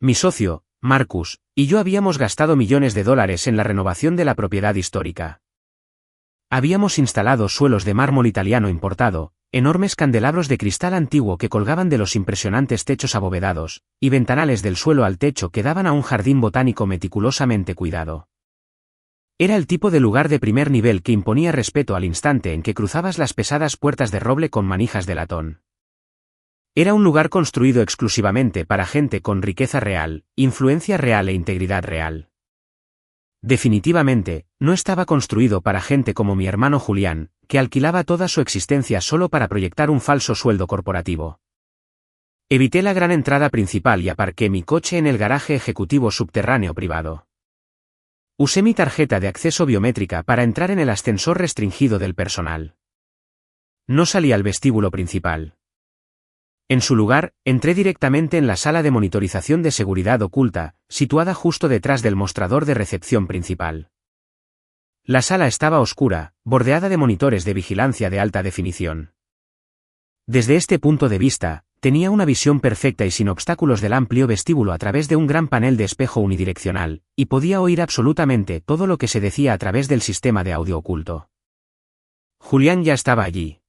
Mi socio, Marcus, y yo habíamos gastado millones de dólares en la renovación de la propiedad histórica. Habíamos instalado suelos de mármol italiano importado, enormes candelabros de cristal antiguo que colgaban de los impresionantes techos abovedados, y ventanales del suelo al techo que daban a un jardín botánico meticulosamente cuidado. Era el tipo de lugar de primer nivel que imponía respeto al instante en que cruzabas las pesadas puertas de roble con manijas de latón. Era un lugar construido exclusivamente para gente con riqueza real, influencia real e integridad real. Definitivamente, no estaba construido para gente como mi hermano Julián, que alquilaba toda su existencia solo para proyectar un falso sueldo corporativo. Evité la gran entrada principal y aparqué mi coche en el garaje ejecutivo subterráneo privado. Usé mi tarjeta de acceso biométrica para entrar en el ascensor restringido del personal. No salí al vestíbulo principal. En su lugar, entré directamente en la sala de monitorización de seguridad oculta, situada justo detrás del mostrador de recepción principal. La sala estaba oscura, bordeada de monitores de vigilancia de alta definición. Desde este punto de vista, tenía una visión perfecta y sin obstáculos del amplio vestíbulo a través de un gran panel de espejo unidireccional, y podía oír absolutamente todo lo que se decía a través del sistema de audio oculto. Julián ya estaba allí.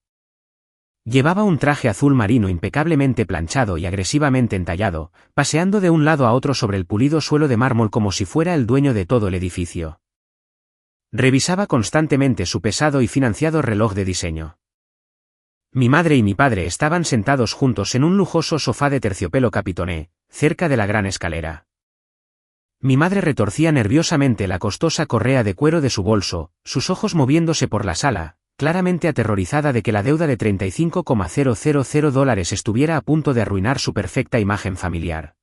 Llevaba un traje azul marino impecablemente planchado y agresivamente entallado, paseando de un lado a otro sobre el pulido suelo de mármol como si fuera el dueño de todo el edificio. Revisaba constantemente su pesado y financiado reloj de diseño. Mi madre y mi padre estaban sentados juntos en un lujoso sofá de terciopelo capitoné, cerca de la gran escalera. Mi madre retorcía nerviosamente la costosa correa de cuero de su bolso, sus ojos moviéndose por la sala, claramente aterrorizada de que la deuda de $35,000 estuviera a punto de arruinar su perfecta imagen familiar.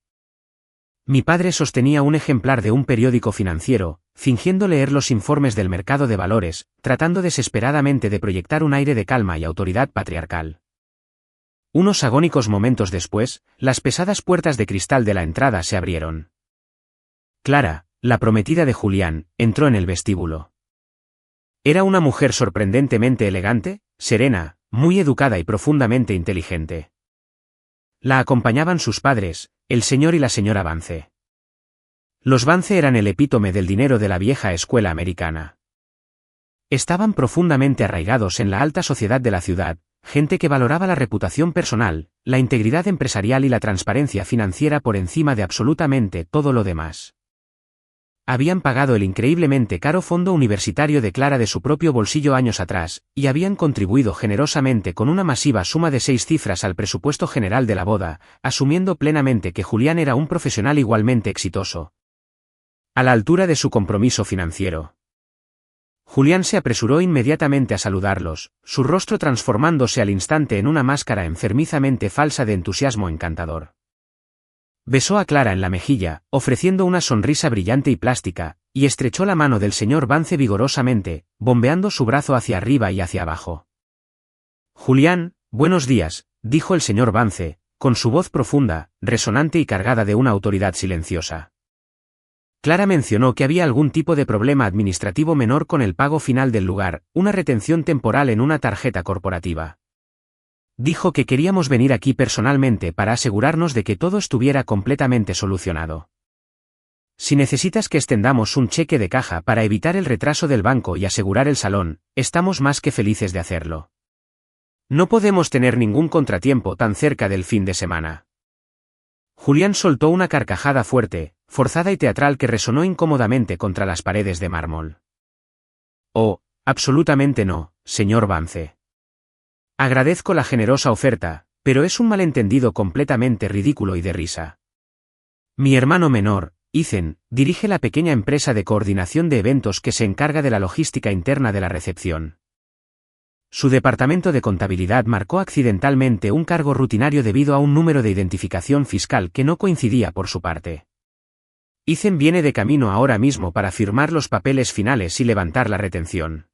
Mi padre sostenía un ejemplar de un periódico financiero, fingiendo leer los informes del mercado de valores, tratando desesperadamente de proyectar un aire de calma y autoridad patriarcal. Unos agónicos momentos después, las pesadas puertas de cristal de la entrada se abrieron. Clara, la prometida de Julián, entró en el vestíbulo. Era una mujer sorprendentemente elegante, serena, muy educada y profundamente inteligente. La acompañaban sus padres, el señor y la señora Vance. Los Vance eran el epítome del dinero de la vieja escuela americana. Estaban profundamente arraigados en la alta sociedad de la ciudad, gente que valoraba la reputación personal, la integridad empresarial y la transparencia financiera por encima de absolutamente todo lo demás. Habían pagado el increíblemente caro fondo universitario de Clara de su propio bolsillo años atrás, y habían contribuido generosamente con una masiva suma de 6 cifras al presupuesto general de la boda, asumiendo plenamente que Julián era un profesional igualmente exitoso, a la altura de su compromiso financiero. Julián se apresuró inmediatamente a saludarlos, su rostro transformándose al instante en una máscara enfermizamente falsa de entusiasmo encantador. Besó a Clara en la mejilla, ofreciendo una sonrisa brillante y plástica, y estrechó la mano del señor Vance vigorosamente, bombeando su brazo hacia arriba y hacia abajo. Julián, buenos días, dijo el señor Vance, con su voz profunda, resonante y cargada de una autoridad silenciosa. Clara mencionó que había algún tipo de problema administrativo menor con el pago final del lugar, una retención temporal en una tarjeta corporativa. Dijo que queríamos venir aquí personalmente para asegurarnos de que todo estuviera completamente solucionado. Si necesitas que extendamos un cheque de caja para evitar el retraso del banco y asegurar el salón, estamos más que felices de hacerlo. No podemos tener ningún contratiempo tan cerca del fin de semana. Julián soltó una carcajada fuerte, forzada y teatral que resonó incómodamente contra las paredes de mármol. Oh, absolutamente no, señor Vance. Agradezco la generosa oferta, pero es un malentendido completamente ridículo y de risa. Mi hermano menor, Ethan, dirige la pequeña empresa de coordinación de eventos que se encarga de la logística interna de la recepción. Su departamento de contabilidad marcó accidentalmente un cargo rutinario debido a un número de identificación fiscal que no coincidía por su parte. Ethan viene de camino ahora mismo para firmar los papeles finales y levantar la retención.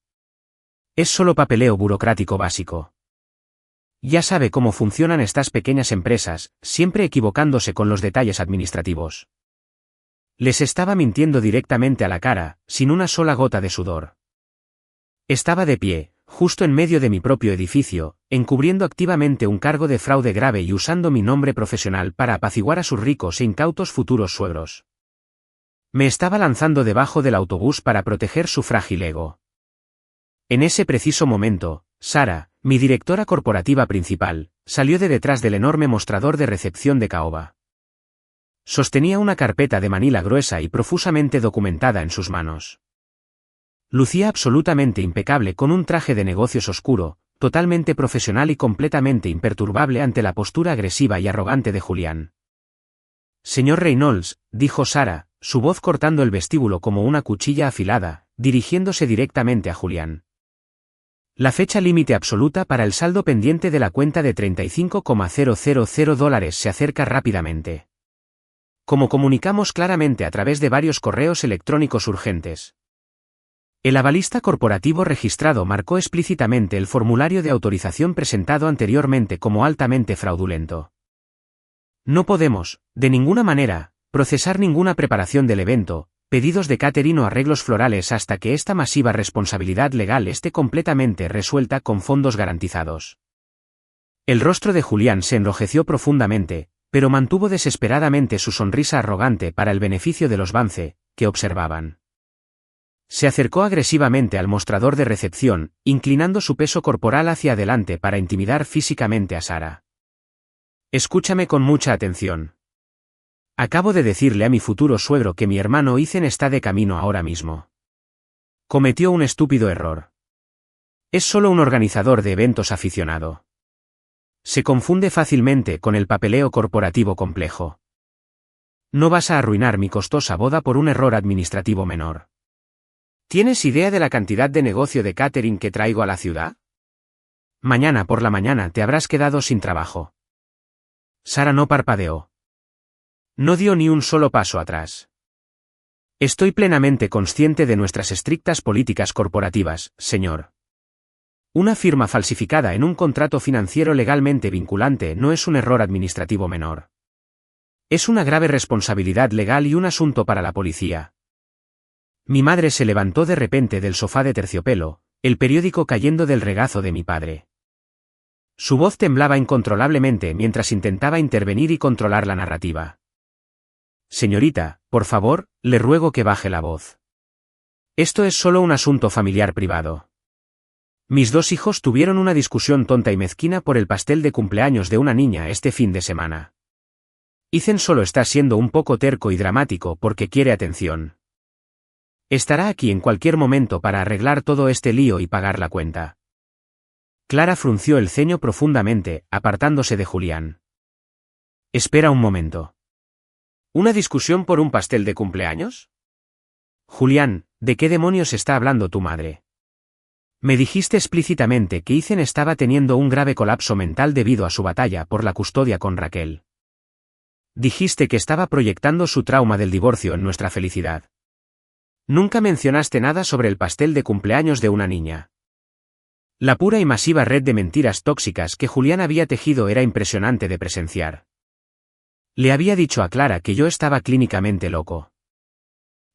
Es solo papeleo burocrático básico. Ya sabe cómo funcionan estas pequeñas empresas, siempre equivocándose con los detalles administrativos. Les estaba mintiendo directamente a la cara, sin una sola gota de sudor. Estaba de pie, justo en medio de mi propio edificio, encubriendo activamente un cargo de fraude grave y usando mi nombre profesional para apaciguar a sus ricos e incautos futuros suegros. Me estaba lanzando debajo del autobús para proteger su frágil ego. En ese preciso momento, Sara, mi directora corporativa principal, salió de detrás del enorme mostrador de recepción de caoba. Sostenía una carpeta de manila gruesa y profusamente documentada en sus manos. Lucía absolutamente impecable con un traje de negocios oscuro, totalmente profesional y completamente imperturbable ante la postura agresiva y arrogante de Julián. Señor Reynolds, dijo Sara, su voz cortando el vestíbulo como una cuchilla afilada, dirigiéndose directamente a Julián. La fecha límite absoluta para el saldo pendiente de la cuenta de $35,000 se acerca rápidamente. Como comunicamos claramente a través de varios correos electrónicos urgentes. El avalista corporativo registrado marcó explícitamente el formulario de autorización presentado anteriormente como altamente fraudulento. No podemos, de ninguna manera, procesar ninguna preparación del evento, pedidos de catering o arreglos florales hasta que esta masiva responsabilidad legal esté completamente resuelta con fondos garantizados. El rostro de Julián se enrojeció profundamente, pero mantuvo desesperadamente su sonrisa arrogante para el beneficio de los Vance, que observaban. Se acercó agresivamente al mostrador de recepción, inclinando su peso corporal hacia adelante para intimidar físicamente a Sara. Escúchame con mucha atención. Acabo de decirle a mi futuro suegro que mi hermano Ethan está de camino ahora mismo. Cometió un estúpido error. Es solo un organizador de eventos aficionado. Se confunde fácilmente con el papeleo corporativo complejo. No vas a arruinar mi costosa boda por un error administrativo menor. ¿Tienes idea de la cantidad de negocio de catering que traigo a la ciudad? Mañana por la mañana te habrás quedado sin trabajo. Sara no parpadeó. No dio ni un solo paso atrás. Estoy plenamente consciente de nuestras estrictas políticas corporativas, señor. Una firma falsificada en un contrato financiero legalmente vinculante no es un error administrativo menor. Es una grave responsabilidad legal y un asunto para la policía. Mi madre se levantó de repente del sofá de terciopelo, el periódico cayendo del regazo de mi padre. Su voz temblaba incontrolablemente mientras intentaba intervenir y controlar la narrativa. Señorita, por favor, le ruego que baje la voz. Esto es solo un asunto familiar privado. Mis dos hijos tuvieron una discusión tonta y mezquina por el pastel de cumpleaños de una niña este fin de semana. Ethan solo está siendo un poco terco y dramático porque quiere atención. Estará aquí en cualquier momento para arreglar todo este lío y pagar la cuenta. Clara frunció el ceño profundamente, apartándose de Julián. Espera un momento. ¿Una discusión por un pastel de cumpleaños? Julián, ¿de qué demonios está hablando tu madre? Me dijiste explícitamente que Ethan estaba teniendo un grave colapso mental debido a su batalla por la custodia con Raquel. Dijiste que estaba proyectando su trauma del divorcio en nuestra felicidad. Nunca mencionaste nada sobre el pastel de cumpleaños de una niña. La pura y masiva red de mentiras tóxicas que Julián había tejido era impresionante de presenciar. Le había dicho a Clara que yo estaba clínicamente loco.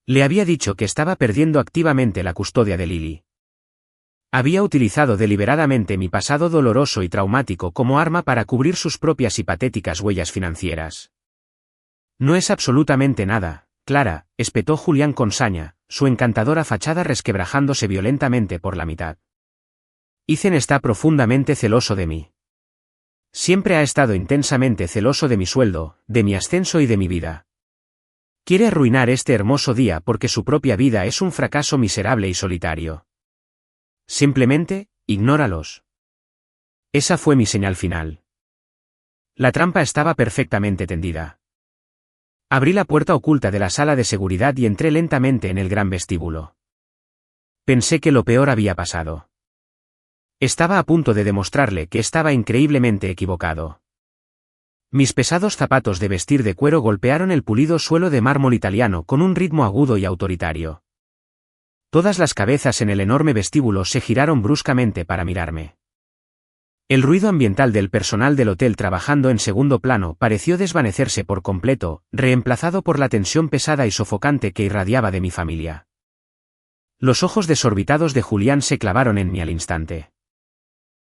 Le había dicho que estaba perdiendo activamente la custodia de Lily. Había utilizado deliberadamente mi pasado doloroso y traumático como arma para cubrir sus propias y patéticas huellas financieras. No es absolutamente nada, Clara, espetó Julián con saña, su encantadora fachada resquebrajándose violentamente por la mitad. Ethan está profundamente celoso de mí. Siempre ha estado intensamente celoso de mi sueldo, de mi ascenso y de mi vida. Quiere arruinar este hermoso día porque su propia vida es un fracaso miserable y solitario. Simplemente, ignóralos. Esa fue mi señal final. La trampa estaba perfectamente tendida. Abrí la puerta oculta de la sala de seguridad y entré lentamente en el gran vestíbulo. Pensé que lo peor había pasado. Estaba a punto de demostrarle que estaba increíblemente equivocado. Mis pesados zapatos de vestir de cuero golpearon el pulido suelo de mármol italiano con un ritmo agudo y autoritario. Todas las cabezas en el enorme vestíbulo se giraron bruscamente para mirarme. El ruido ambiental del personal del hotel trabajando en segundo plano pareció desvanecerse por completo, reemplazado por la tensión pesada y sofocante que irradiaba de mi familia. Los ojos desorbitados de Julián se clavaron en mí al instante.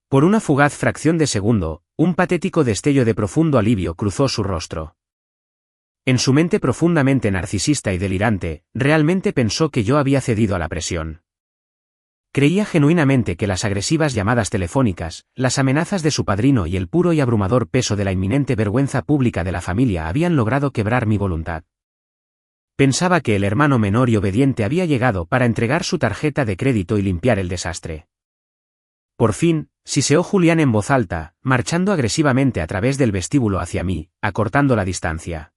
Por una fugaz fracción de segundo, un patético destello de profundo alivio cruzó su rostro. En su mente profundamente narcisista y delirante, realmente pensó que yo había cedido a la presión. Creía genuinamente que las agresivas llamadas telefónicas, las amenazas de su padrino y el puro y abrumador peso de la inminente vergüenza pública de la familia habían logrado quebrar mi voluntad. Pensaba que el hermano menor y obediente había llegado para entregar su tarjeta de crédito y limpiar el desastre. Por fin, siseó Julián en voz alta, marchando agresivamente a través del vestíbulo hacia mí, acortando la distancia.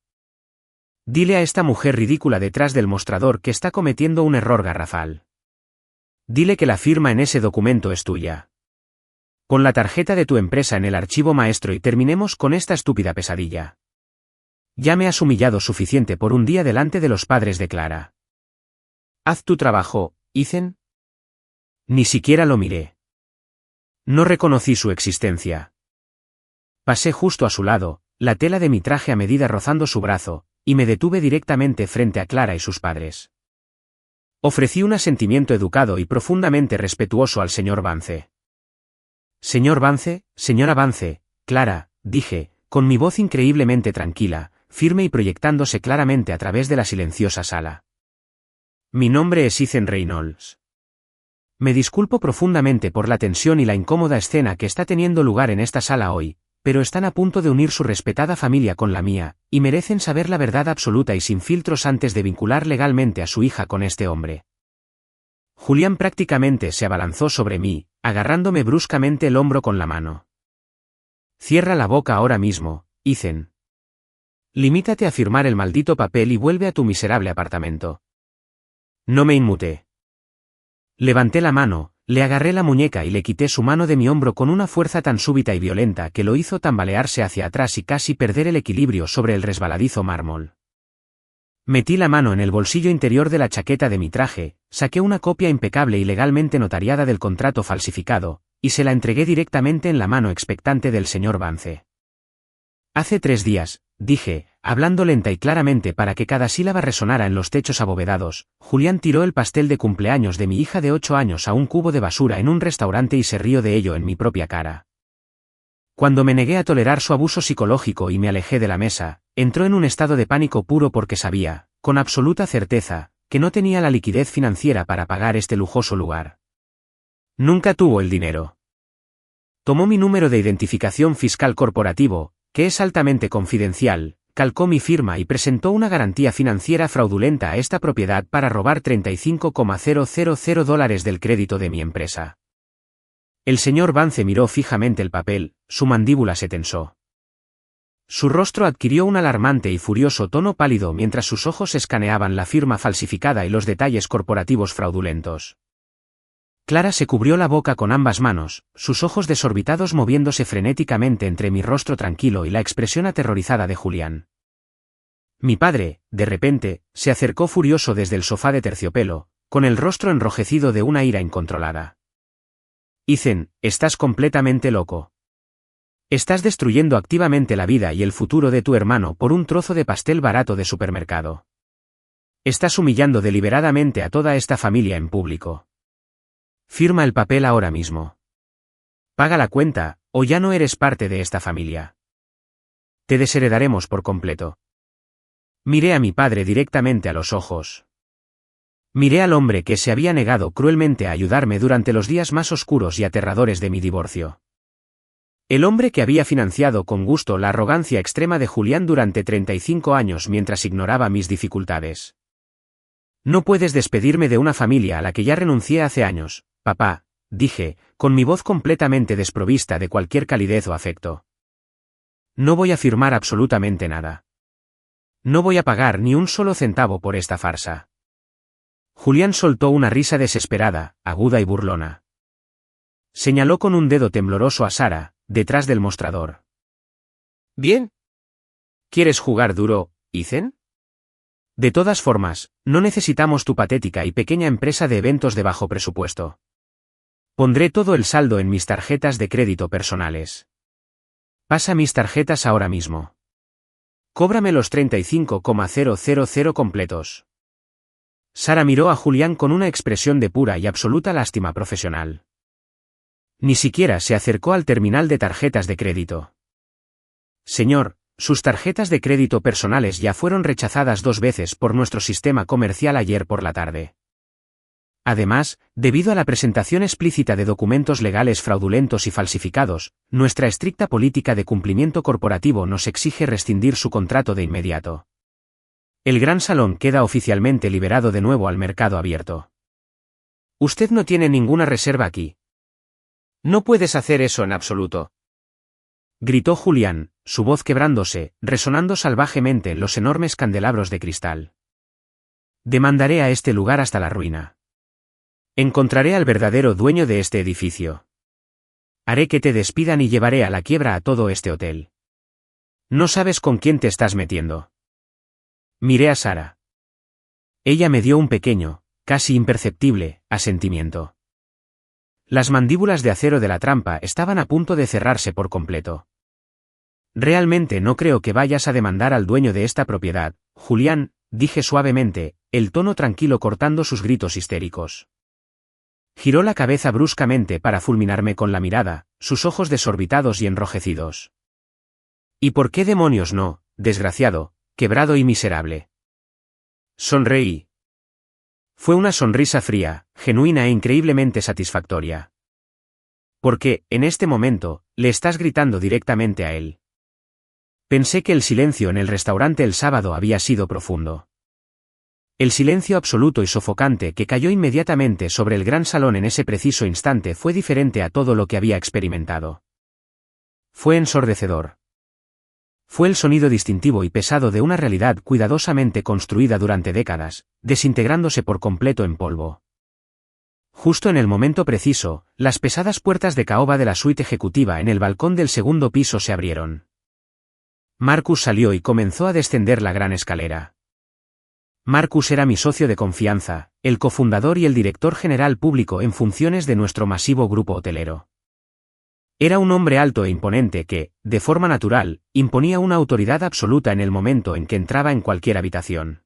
Dile a esta mujer ridícula detrás del mostrador que está cometiendo un error garrafal. Dile que la firma en ese documento es tuya. Pon la tarjeta de tu empresa en el archivo maestro y terminemos con esta estúpida pesadilla. Ya me has humillado suficiente por un día delante de los padres de Clara. Haz tu trabajo, Ethan. Ni siquiera lo miré. No reconocí su existencia. Pasé justo a su lado, la tela de mi traje a medida rozando su brazo, y me detuve directamente frente a Clara y sus padres. Ofrecí un asentimiento educado y profundamente respetuoso al señor Vance. Señor Vance, señora Vance, Clara, dije, con mi voz increíblemente tranquila, firme y proyectándose claramente a través de la silenciosa sala. Mi nombre es Ethan Reynolds. Me disculpo profundamente por la tensión y la incómoda escena que está teniendo lugar en esta sala hoy, pero están a punto de unir su respetada familia con la mía, y merecen saber la verdad absoluta y sin filtros antes de vincular legalmente a su hija con este hombre. Julián prácticamente se abalanzó sobre mí, agarrándome bruscamente el hombro con la mano. Cierra la boca ahora mismo, Ethan. Limítate a firmar el maldito papel y vuelve a tu miserable apartamento. No me inmuté. Levanté la mano, le agarré la muñeca y le quité su mano de mi hombro con una fuerza tan súbita y violenta que lo hizo tambalearse hacia atrás y casi perder el equilibrio sobre el resbaladizo mármol. Metí la mano en el bolsillo interior de la chaqueta de mi traje, saqué una copia impecable y legalmente notariada del contrato falsificado, y se la entregué directamente en la mano expectante del señor Vance. Hace 3 días, dije, hablando lenta y claramente para que cada sílaba resonara en los techos abovedados, Julián tiró el pastel de cumpleaños de mi hija de 8 años a un cubo de basura en un restaurante y se rió de ello en mi propia cara. Cuando me negué a tolerar su abuso psicológico y me alejé de la mesa, entró en un estado de pánico puro porque sabía, con absoluta certeza, que no tenía la liquidez financiera para pagar este lujoso lugar. Nunca tuvo el dinero. Tomó mi número de identificación fiscal corporativo, que es altamente confidencial, calcó mi firma y presentó una garantía financiera fraudulenta a esta propiedad para robar $35,000 del crédito de mi empresa. El señor Vance miró fijamente el papel, su mandíbula se tensó. Su rostro adquirió un alarmante y furioso tono pálido mientras sus ojos escaneaban la firma falsificada y los detalles corporativos fraudulentos. Clara se cubrió la boca con ambas manos, sus ojos desorbitados moviéndose frenéticamente entre mi rostro tranquilo y la expresión aterrorizada de Julián. Mi padre, de repente, se acercó furioso desde el sofá de terciopelo, con el rostro enrojecido de una ira incontrolada. Ethan, estás completamente loco. Estás destruyendo activamente la vida y el futuro de tu hermano por un trozo de pastel barato de supermercado. Estás humillando deliberadamente a toda esta familia en público. Firma el papel ahora mismo. Paga la cuenta, o ya no eres parte de esta familia. Te desheredaremos por completo. Miré a mi padre directamente a los ojos. Miré al hombre que se había negado cruelmente a ayudarme durante los días más oscuros y aterradores de mi divorcio. El hombre que había financiado con gusto la arrogancia extrema de Julián durante 35 años mientras ignoraba mis dificultades. No puedes despedirme de una familia a la que ya renuncié hace años, papá, dije, con mi voz completamente desprovista de cualquier calidez o afecto. No voy a firmar absolutamente nada. No voy a pagar ni un solo centavo por esta farsa. Julián soltó una risa desesperada, aguda y burlona. Señaló con un dedo tembloroso a Sara, detrás del mostrador. Bien. ¿Quieres jugar duro, Ethan? De todas formas, no necesitamos tu patética y pequeña empresa de eventos de bajo presupuesto. Pondré todo el saldo en mis tarjetas de crédito personales. Pasa mis tarjetas ahora mismo. Cóbrame los 35,000 completos. Sara miró a Julián con una expresión de pura y absoluta lástima profesional. Ni siquiera se acercó al terminal de tarjetas de crédito. Señor, sus tarjetas de crédito personales ya fueron rechazadas 2 veces por nuestro sistema comercial ayer por la tarde. Además, debido a la presentación explícita de documentos legales fraudulentos y falsificados, nuestra estricta política de cumplimiento corporativo nos exige rescindir su contrato de inmediato. El Gran Salón queda oficialmente liberado de nuevo al mercado abierto. Usted no tiene ninguna reserva aquí. No puedes hacer eso en absoluto. Gritó Julián, su voz quebrándose, resonando salvajemente en los enormes candelabros de cristal. Demandaré a este lugar hasta la ruina. Encontraré al verdadero dueño de este edificio. Haré que te despidan y llevaré a la quiebra a todo este hotel. No sabes con quién te estás metiendo. Miré a Sara. Ella me dio un pequeño, casi imperceptible, asentimiento. Las mandíbulas de acero de la trampa estaban a punto de cerrarse por completo. Realmente no creo que vayas a demandar al dueño de esta propiedad, Julián, dije suavemente, el tono tranquilo cortando sus gritos histéricos. Giró la cabeza bruscamente para fulminarme con la mirada, sus ojos desorbitados y enrojecidos. ¿Y por qué demonios no, desgraciado, quebrado y miserable? Sonreí. Fue una sonrisa fría, genuina e increíblemente satisfactoria. Porque, en este momento, le estás gritando directamente a él. Pensé que el silencio en el restaurante el sábado había sido profundo. El silencio absoluto y sofocante que cayó inmediatamente sobre el gran salón en ese preciso instante fue diferente a todo lo que había experimentado. Fue ensordecedor. Fue el sonido distintivo y pesado de una realidad cuidadosamente construida durante décadas, desintegrándose por completo en polvo. Justo en el momento preciso, las pesadas puertas de caoba de la suite ejecutiva en el balcón del segundo piso se abrieron. Marcus salió y comenzó a descender la gran escalera. Marcus era mi socio de confianza, el cofundador y el director general público en funciones de nuestro masivo grupo hotelero. Era un hombre alto e imponente que, de forma natural, imponía una autoridad absoluta en el momento en que entraba en cualquier habitación.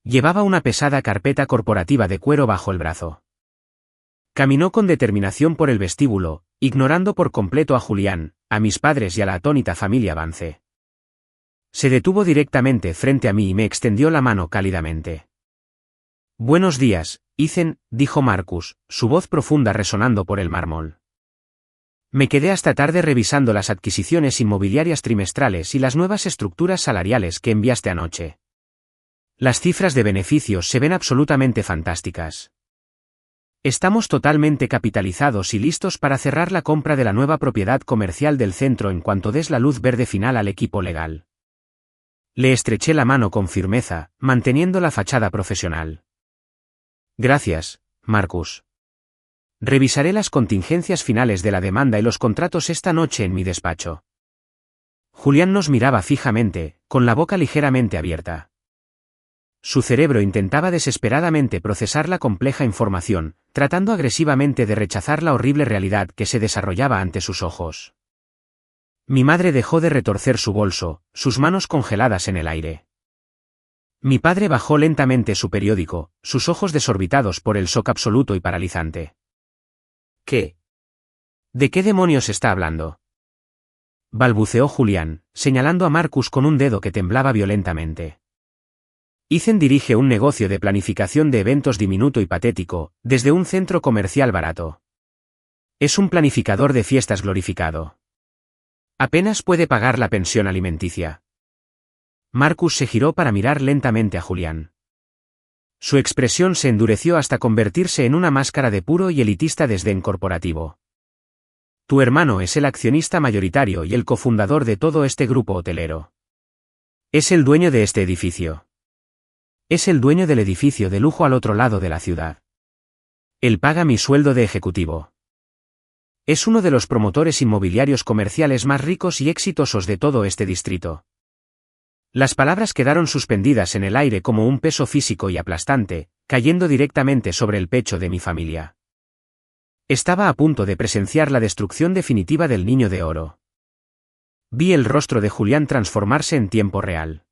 Llevaba una pesada carpeta corporativa de cuero bajo el brazo. Caminó con determinación por el vestíbulo, ignorando por completo a Julián, a mis padres y a la atónita familia Vance. Se detuvo directamente frente a mí y me extendió la mano cálidamente. Buenos días, Ethan, dijo Marcus, su voz profunda resonando por el mármol. Me quedé hasta tarde revisando las adquisiciones inmobiliarias trimestrales y las nuevas estructuras salariales que enviaste anoche. Las cifras de beneficios se ven absolutamente fantásticas. Estamos totalmente capitalizados y listos para cerrar la compra de la nueva propiedad comercial del centro en cuanto des la luz verde final al equipo legal. Le estreché la mano con firmeza, manteniendo la fachada profesional. Gracias, Marcus. Revisaré las contingencias finales de la demanda y los contratos esta noche en mi despacho. Julián nos miraba fijamente, con la boca ligeramente abierta. Su cerebro intentaba desesperadamente procesar la compleja información, tratando agresivamente de rechazar la horrible realidad que se desarrollaba ante sus ojos. Mi madre dejó de retorcer su bolso, sus manos congeladas en el aire. Mi padre bajó lentamente su periódico, sus ojos desorbitados por el shock absoluto y paralizante. ¿Qué? ¿De qué demonios está hablando? Balbuceó Julián, señalando a Marcus con un dedo que temblaba violentamente. Ethan dirige un negocio de planificación de eventos diminuto y patético, desde un centro comercial barato. Es un planificador de fiestas glorificado. Apenas puede pagar la pensión alimenticia. Marcus se giró para mirar lentamente a Julián. Su expresión se endureció hasta convertirse en una máscara de puro y elitista desdén corporativo. Tu hermano es el accionista mayoritario y el cofundador de todo este grupo hotelero. Es el dueño de este edificio. Es el dueño del edificio de lujo al otro lado de la ciudad. Él paga mi sueldo de ejecutivo. Es uno de los promotores inmobiliarios comerciales más ricos y exitosos de todo este distrito. Las palabras quedaron suspendidas en el aire como un peso físico y aplastante, cayendo directamente sobre el pecho de mi familia. Estaba a punto de presenciar la destrucción definitiva del niño de oro. Vi el rostro de Julián transformarse en tiempo real.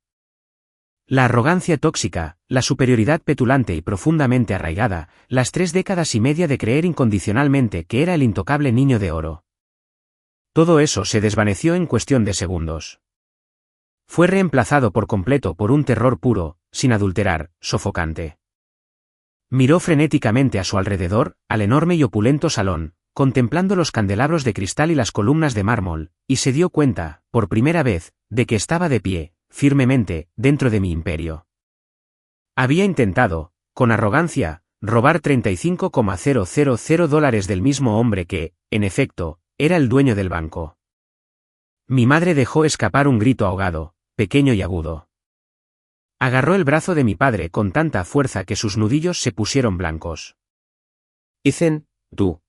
La arrogancia tóxica, la superioridad petulante y profundamente arraigada, las 3 décadas y media de creer incondicionalmente que era el intocable niño de oro. Todo eso se desvaneció en cuestión de segundos. Fue reemplazado por completo por un terror puro, sin adulterar, sofocante. Miró frenéticamente a su alrededor, al enorme y opulento salón, contemplando los candelabros de cristal y las columnas de mármol, y se dio cuenta, por primera vez, de que estaba de pie, firmemente, dentro de mi imperio. Había intentado, con arrogancia, robar $35,000 del mismo hombre que, en efecto, era el dueño del banco. Mi madre dejó escapar un grito ahogado, pequeño y agudo. Agarró el brazo de mi padre con tanta fuerza que sus nudillos se pusieron blancos. Ethan, tú.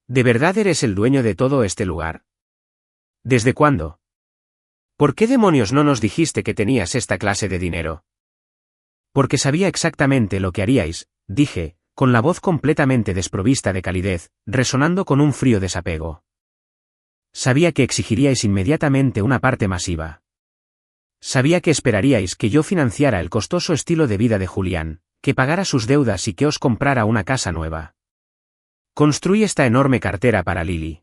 ¿De verdad eres el dueño de todo este lugar? ¿Desde cuándo? ¿Por qué demonios no nos dijiste que tenías esta clase de dinero? Porque sabía exactamente lo que haríais, dije, con la voz completamente desprovista de calidez, resonando con un frío desapego. Sabía que exigiríais inmediatamente una parte masiva. Sabía que esperaríais que yo financiara el costoso estilo de vida de Julián, que pagara sus deudas y que os comprara una casa nueva. Construí esta enorme cartera para Lily.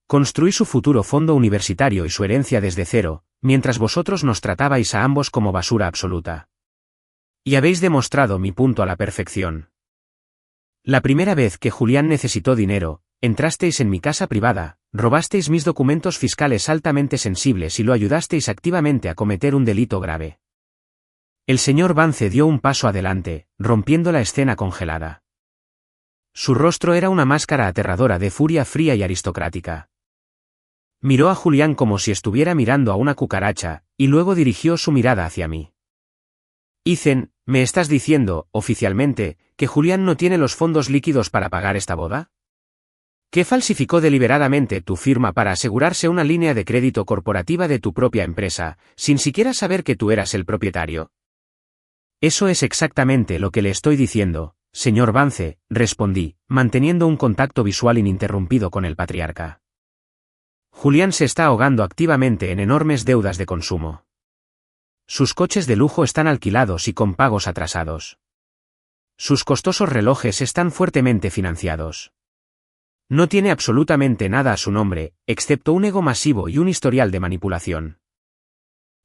Construí su futuro fondo universitario y su herencia desde cero, mientras vosotros nos tratabais a ambos como basura absoluta. Y habéis demostrado mi punto a la perfección. La primera vez que Julián necesitó dinero, entrasteis en mi casa privada, robasteis mis documentos fiscales altamente sensibles y lo ayudasteis activamente a cometer un delito grave. El señor Vance dio un paso adelante, rompiendo la escena congelada. Su rostro era una máscara aterradora de furia fría y aristocrática. Miró a Julián como si estuviera mirando a una cucaracha, y luego dirigió su mirada hacia mí. Ethan, ¿me estás diciendo, oficialmente, que Julián no tiene los fondos líquidos para pagar esta boda? ¿Que falsificó deliberadamente tu firma para asegurarse una línea de crédito corporativa de tu propia empresa, sin siquiera saber que tú eras el propietario? Eso es exactamente lo que le estoy diciendo, señor Vance, respondí, manteniendo un contacto visual ininterrumpido con el patriarca. Julián se está ahogando activamente en enormes deudas de consumo. Sus coches de lujo están alquilados y con pagos atrasados. Sus costosos relojes están fuertemente financiados. No tiene absolutamente nada a su nombre, excepto un ego masivo y un historial de manipulación.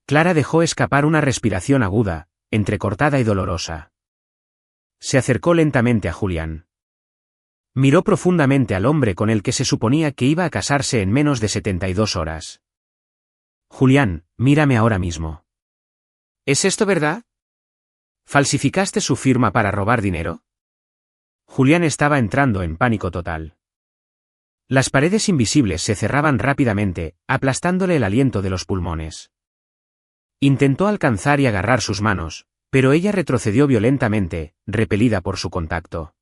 Clara dejó escapar una respiración aguda, entrecortada y dolorosa. Se acercó lentamente a Julián. Miró profundamente al hombre con el que se suponía que iba a casarse en menos de 72 horas. Julián, mírame ahora mismo. ¿Es esto verdad? ¿Falsificaste su firma para robar dinero? Julián estaba entrando en pánico total. Las paredes invisibles se cerraban rápidamente, aplastándole el aliento de los pulmones. Intentó alcanzar y agarrar sus manos, pero ella retrocedió violentamente, repelida por su contacto.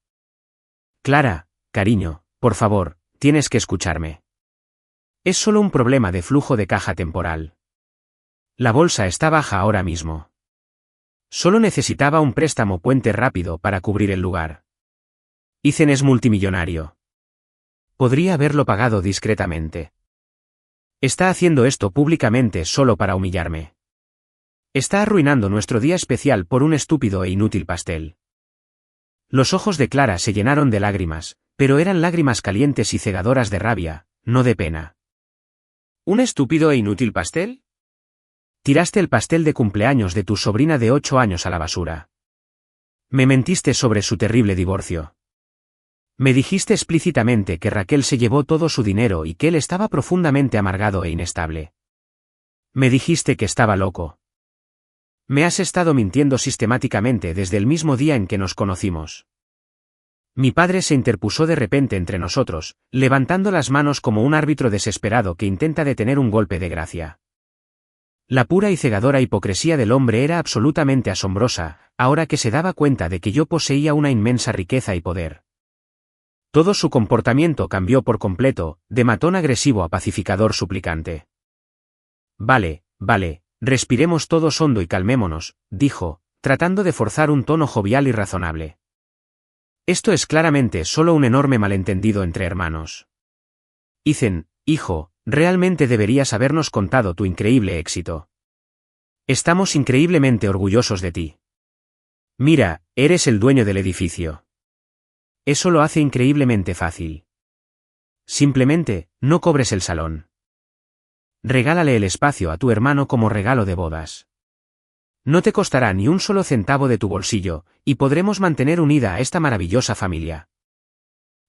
Clara, cariño, por favor, tienes que escucharme. Es solo un problema de flujo de caja temporal. La bolsa está baja ahora mismo. Solo necesitaba un préstamo puente rápido para cubrir el lugar. Ethan es multimillonario. Podría haberlo pagado discretamente. Está haciendo esto públicamente solo para humillarme. Está arruinando nuestro día especial por un estúpido e inútil pastel. Los ojos de Clara se llenaron de lágrimas, pero eran lágrimas calientes y cegadoras de rabia, no de pena. ¿Un estúpido e inútil pastel? Tiraste el pastel de cumpleaños de tu sobrina de 8 años a la basura. Me mentiste sobre su terrible divorcio. Me dijiste explícitamente que Raquel se llevó todo su dinero y que él estaba profundamente amargado e inestable. Me dijiste que estaba loco. Me has estado mintiendo sistemáticamente desde el mismo día en que nos conocimos. Mi padre se interpuso de repente entre nosotros, levantando las manos como un árbitro desesperado que intenta detener un golpe de gracia. La pura y cegadora hipocresía del hombre era absolutamente asombrosa, ahora que se daba cuenta de que yo poseía una inmensa riqueza y poder. Todo su comportamiento cambió por completo, de matón agresivo a pacificador suplicante. Vale, respiremos todos hondo y calmémonos, dijo, tratando de forzar un tono jovial y razonable. Esto es claramente solo un enorme malentendido entre hermanos. Ethan, hijo, realmente deberías habernos contado tu increíble éxito. Estamos increíblemente orgullosos de ti. Mira, eres el dueño del edificio. Eso lo hace increíblemente fácil. Simplemente, no cobres el salón. Regálale el espacio a tu hermano como regalo de bodas. No te costará ni un solo centavo de tu bolsillo, y podremos mantener unida a esta maravillosa familia.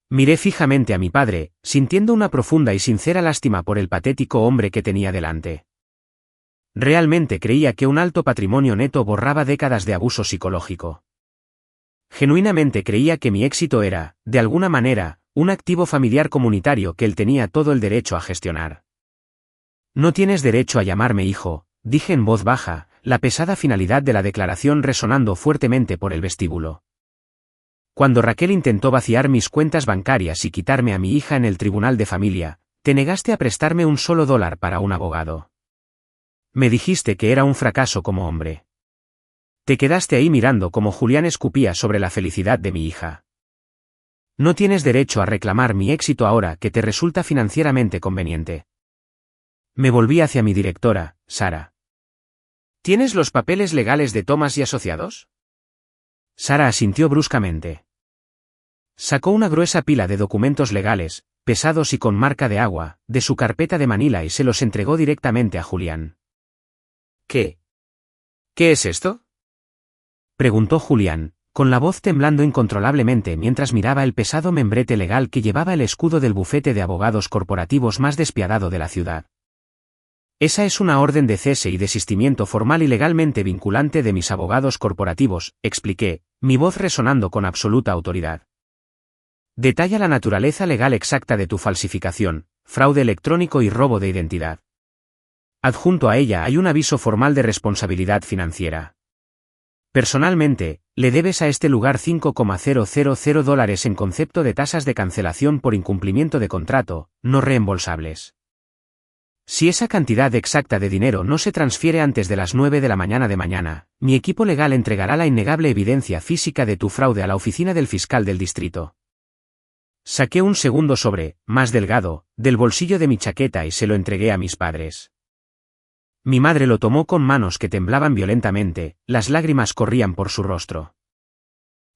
Miré fijamente a mi padre, sintiendo una profunda y sincera lástima por el patético hombre que tenía delante. Realmente creía que un alto patrimonio neto borraba décadas de abuso psicológico. Genuinamente creía que mi éxito era, de alguna manera, un activo familiar comunitario que él tenía todo el derecho a gestionar. No tienes derecho a llamarme hijo, dije en voz baja, la pesada finalidad de la declaración resonando fuertemente por el vestíbulo. Cuando Raquel intentó vaciar mis cuentas bancarias y quitarme a mi hija en el tribunal de familia, te negaste a prestarme un solo dólar para un abogado. Me dijiste que era un fracaso como hombre. Te quedaste ahí mirando como Julián escupía sobre la felicidad de mi hija. No tienes derecho a reclamar mi éxito ahora que te resulta financieramente conveniente. Me volví hacia mi directora, Sara. ¿Tienes los papeles legales de Thomas y Asociados? Sara asintió bruscamente. Sacó una gruesa pila de documentos legales, pesados y con marca de agua, de su carpeta de Manila y se los entregó directamente a Julián. ¿Qué? ¿Qué es esto?, preguntó Julián, con la voz temblando incontrolablemente mientras miraba el pesado membrete legal que llevaba el escudo del bufete de abogados corporativos más despiadado de la ciudad. Esa es una orden de cese y desistimiento formal y legalmente vinculante de mis abogados corporativos, expliqué, mi voz resonando con absoluta autoridad. Detalla la naturaleza legal exacta de tu falsificación, fraude electrónico y robo de identidad. Adjunto a ella hay un aviso formal de responsabilidad financiera. Personalmente, le debes a este lugar $5,000 en concepto de tasas de cancelación por incumplimiento de contrato, no reembolsables. Si esa cantidad exacta de dinero no se transfiere antes de las 9 de la mañana de mañana, mi equipo legal entregará la innegable evidencia física de tu fraude a la oficina del fiscal del distrito. Saqué un segundo sobre, más delgado, del bolsillo de mi chaqueta y se lo entregué a mis padres. Mi madre lo tomó con manos que temblaban violentamente, las lágrimas corrían por su rostro.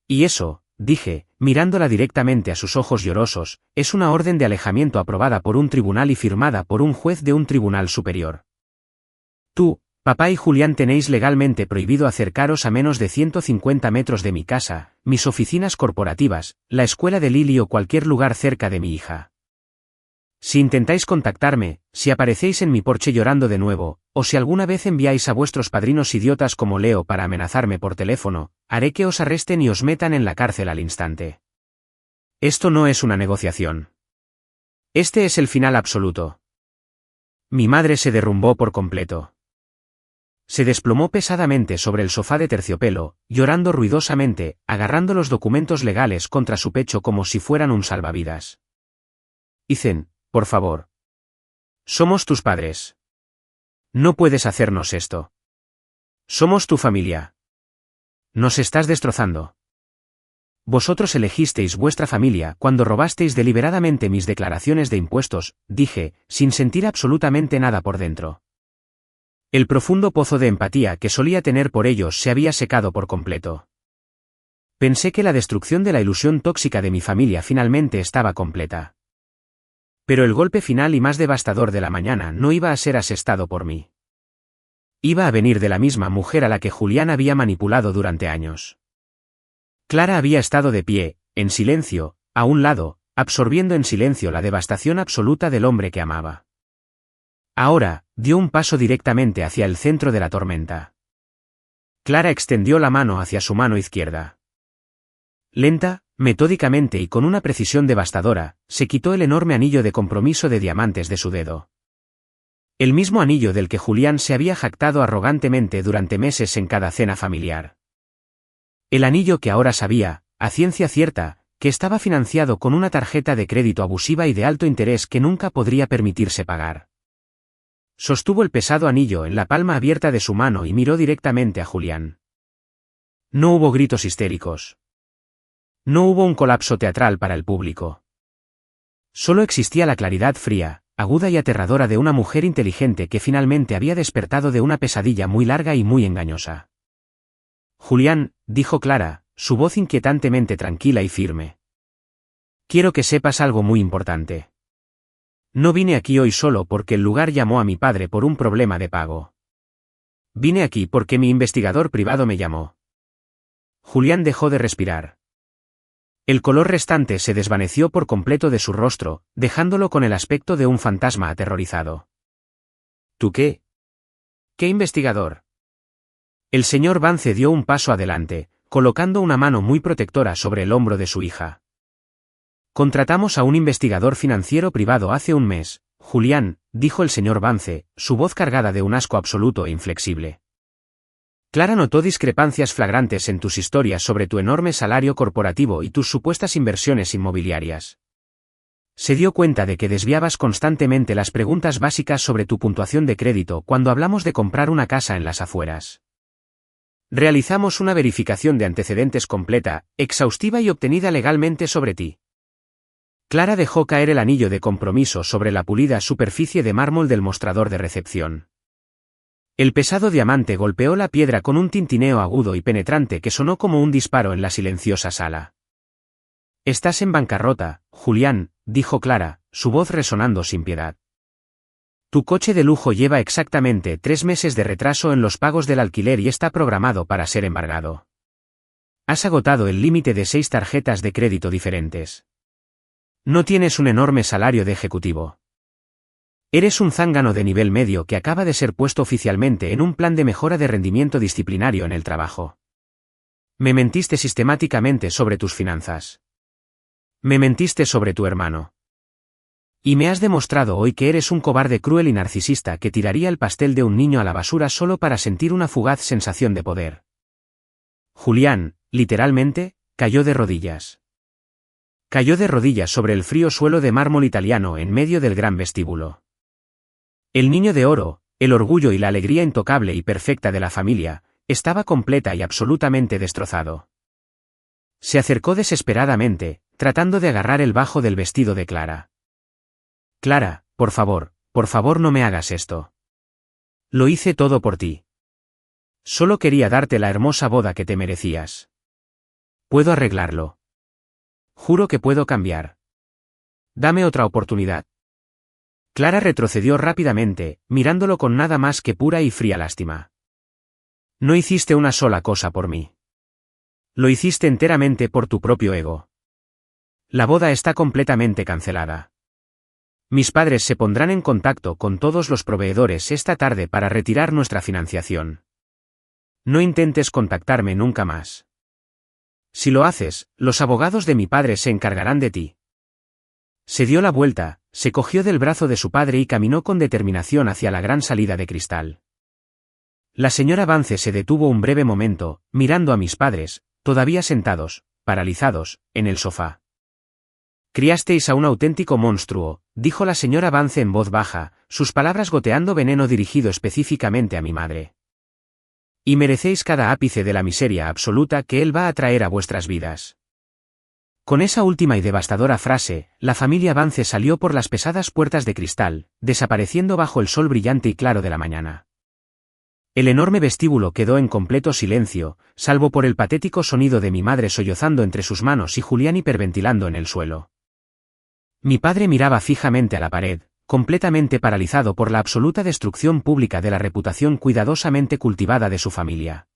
Y eso, dije, mirándola directamente a sus ojos llorosos, es una orden de alejamiento aprobada por un tribunal y firmada por un juez de un tribunal superior. Tú, papá y Julián tenéis legalmente prohibido acercaros a menos de 150 metros de mi casa, mis oficinas corporativas, la escuela de Lily o cualquier lugar cerca de mi hija. Si intentáis contactarme, si aparecéis en mi porche llorando de nuevo, o si alguna vez enviáis a vuestros padrinos idiotas como Leo para amenazarme por teléfono, haré que os arresten y os metan en la cárcel al instante. Esto no es una negociación. Este es el final absoluto. Mi madre se derrumbó por completo. Se desplomó pesadamente sobre el sofá de terciopelo, llorando ruidosamente, agarrando los documentos legales contra su pecho como si fueran un salvavidas. Ethan, por favor. Somos tus padres. No puedes hacernos esto. Somos tu familia. Nos estás destrozando. Vosotros elegisteis vuestra familia cuando robasteis deliberadamente mis declaraciones de impuestos, dije, sin sentir absolutamente nada por dentro. El profundo pozo de empatía que solía tener por ellos se había secado por completo. Pensé que la destrucción de la ilusión tóxica de mi familia finalmente estaba completa. Pero el golpe final y más devastador de la mañana no iba a ser asestado por mí. Iba a venir de la misma mujer a la que Julián había manipulado durante años. Clara había estado de pie, en silencio, a un lado, absorbiendo en silencio la devastación absoluta del hombre que amaba. Ahora, dio un paso directamente hacia el centro de la tormenta. Clara extendió la mano hacia su mano izquierda. Lenta, metódicamente y con una precisión devastadora, se quitó el enorme anillo de compromiso de diamantes de su dedo. El mismo anillo del que Julián se había jactado arrogantemente durante meses en cada cena familiar. El anillo que ahora sabía, a ciencia cierta, que estaba financiado con una tarjeta de crédito abusiva y de alto interés que nunca podría permitirse pagar. Sostuvo el pesado anillo en la palma abierta de su mano y miró directamente a Julián. No hubo gritos histéricos. No hubo un colapso teatral para el público. Solo existía la claridad fría, aguda y aterradora de una mujer inteligente que finalmente había despertado de una pesadilla muy larga y muy engañosa. Julián, dijo Clara, su voz inquietantemente tranquila y firme. Quiero que sepas algo muy importante. No vine aquí hoy solo porque el lugar llamó a mi padre por un problema de pago. Vine aquí porque mi investigador privado me llamó. Julián dejó de respirar. El color restante se desvaneció por completo de su rostro, dejándolo con el aspecto de un fantasma aterrorizado. ¿Tú qué? ¿Qué investigador? El señor Vance dio un paso adelante, colocando una mano muy protectora sobre el hombro de su hija. Contratamos a un investigador financiero privado hace un mes, Julián, dijo el señor Vance, su voz cargada de un asco absoluto e inflexible. Clara notó discrepancias flagrantes en tus historias sobre tu enorme salario corporativo y tus supuestas inversiones inmobiliarias. Se dio cuenta de que desviabas constantemente las preguntas básicas sobre tu puntuación de crédito cuando hablamos de comprar una casa en las afueras. Realizamos una verificación de antecedentes completa, exhaustiva y obtenida legalmente sobre ti. Clara dejó caer el anillo de compromiso sobre la pulida superficie de mármol del mostrador de recepción. El pesado diamante golpeó la piedra con un tintineo agudo y penetrante que sonó como un disparo en la silenciosa sala. Estás en bancarrota, Julián, dijo Clara, su voz resonando sin piedad. Tu coche de lujo lleva exactamente 3 meses de retraso en los pagos del alquiler y está programado para ser embargado. Has agotado el límite de 6 tarjetas de crédito diferentes. No tienes un enorme salario de ejecutivo. Eres un zángano de nivel medio que acaba de ser puesto oficialmente en un plan de mejora de rendimiento disciplinario en el trabajo. Me mentiste sistemáticamente sobre tus finanzas. Me mentiste sobre tu hermano. Y me has demostrado hoy que eres un cobarde cruel y narcisista que tiraría el pastel de un niño a la basura solo para sentir una fugaz sensación de poder. Julián, literalmente, cayó de rodillas. Cayó de rodillas sobre el frío suelo de mármol italiano en medio del gran vestíbulo. El niño de oro, el orgullo y la alegría intocable y perfecta de la familia, estaba completa y absolutamente destrozado. Se acercó desesperadamente, tratando de agarrar el bajo del vestido de Clara. Clara, por favor no me hagas esto. Lo hice todo por ti. Solo quería darte la hermosa boda que te merecías. Puedo arreglarlo. Juro que puedo cambiar. Dame otra oportunidad. Clara retrocedió rápidamente, mirándolo con nada más que pura y fría lástima. No hiciste una sola cosa por mí. Lo hiciste enteramente por tu propio ego. La boda está completamente cancelada. Mis padres se pondrán en contacto con todos los proveedores esta tarde para retirar nuestra financiación. No intentes contactarme nunca más. Si lo haces, los abogados de mi padre se encargarán de ti. Se dio la vuelta, se cogió del brazo de su padre y caminó con determinación hacia la gran salida de cristal. La señora Vance se detuvo un breve momento, mirando a mis padres, todavía sentados, paralizados, en el sofá. Criasteis a un auténtico monstruo, dijo la señora Vance en voz baja, sus palabras goteando veneno dirigido específicamente a mi madre. Y merecéis cada ápice de la miseria absoluta que él va a traer a vuestras vidas. Con esa última y devastadora frase, la familia Vance salió por las pesadas puertas de cristal, desapareciendo bajo el sol brillante y claro de la mañana. El enorme vestíbulo quedó en completo silencio, salvo por el patético sonido de mi madre sollozando entre sus manos y Julián hiperventilando en el suelo. Mi padre miraba fijamente a la pared, completamente paralizado por la absoluta destrucción pública de la reputación cuidadosamente cultivada de su familia.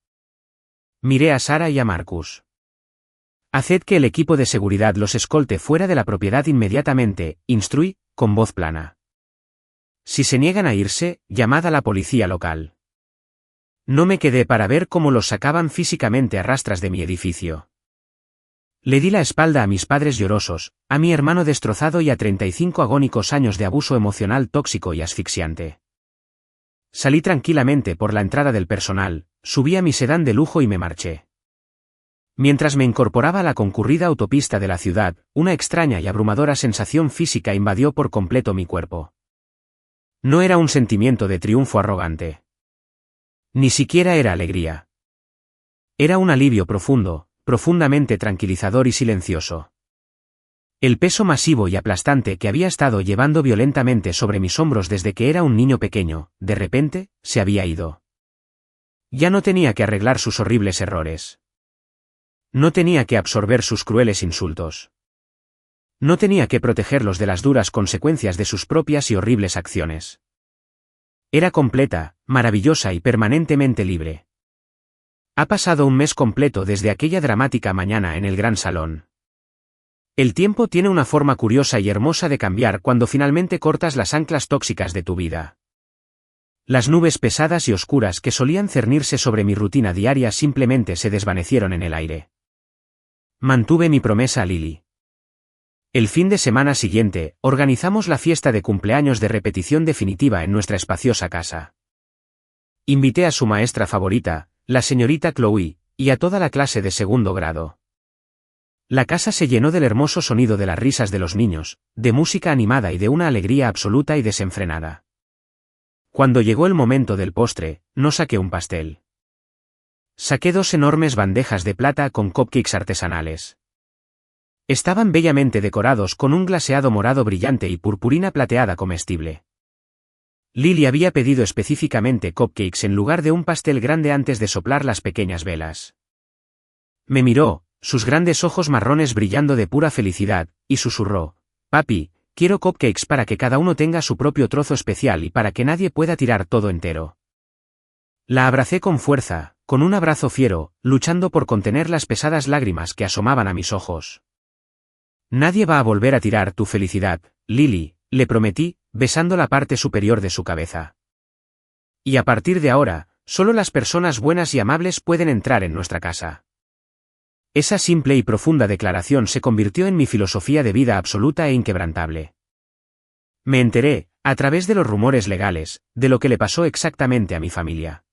Miré a Sara y a Marcus. Haced que el equipo de seguridad los escolte fuera de la propiedad inmediatamente, instruí, con voz plana. Si se niegan a irse, llamad a la policía local. No me quedé para ver cómo los sacaban físicamente a rastras de mi edificio. Le di la espalda a mis padres llorosos, a mi hermano destrozado y a 35 agónicos años de abuso emocional tóxico y asfixiante. Salí tranquilamente por la entrada del personal, subí a mi sedán de lujo y me marché. Mientras me incorporaba a la concurrida autopista de la ciudad, una extraña y abrumadora sensación física invadió por completo mi cuerpo. No era un sentimiento de triunfo arrogante. Ni siquiera era alegría. Era un alivio profundo, profundamente tranquilizador y silencioso. El peso masivo y aplastante que había estado llevando violentamente sobre mis hombros desde que era un niño pequeño, de repente, se había ido. Ya no tenía que arreglar sus horribles errores. No tenía que absorber sus crueles insultos. No tenía que protegerlos de las duras consecuencias de sus propias y horribles acciones. Era completa, maravillosa y permanentemente libre. Ha pasado un mes completo desde aquella dramática mañana en el gran salón. El tiempo tiene una forma curiosa y hermosa de cambiar cuando finalmente cortas las anclas tóxicas de tu vida. Las nubes pesadas y oscuras que solían cernirse sobre mi rutina diaria simplemente se desvanecieron en el aire. Mantuve mi promesa a Lily. El fin de semana siguiente, organizamos la fiesta de cumpleaños de repetición definitiva en nuestra espaciosa casa. Invité a su maestra favorita, la señorita Chloe, y a toda la clase de segundo grado. La casa se llenó del hermoso sonido de las risas de los niños, de música animada y de una alegría absoluta y desenfrenada. Cuando llegó el momento del postre, no saqué un pastel. Saqué 2 enormes bandejas de plata con cupcakes artesanales. Estaban bellamente decorados con un glaseado morado brillante y purpurina plateada comestible. Lily había pedido específicamente cupcakes en lugar de un pastel grande antes de soplar las pequeñas velas. Me miró, sus grandes ojos marrones brillando de pura felicidad, y susurró: «Papi, quiero cupcakes para que cada uno tenga su propio trozo especial y para que nadie pueda tirar todo entero». La abracé con fuerza, con un abrazo fiero, luchando por contener las pesadas lágrimas que asomaban a mis ojos. «Nadie va a volver a tirar tu felicidad, Lily», le prometí, besando la parte superior de su cabeza. «Y a partir de ahora, solo las personas buenas y amables pueden entrar en nuestra casa». Esa simple y profunda declaración se convirtió en mi filosofía de vida absoluta e inquebrantable. Me enteré, a través de los rumores legales, de lo que le pasó exactamente a mi familia.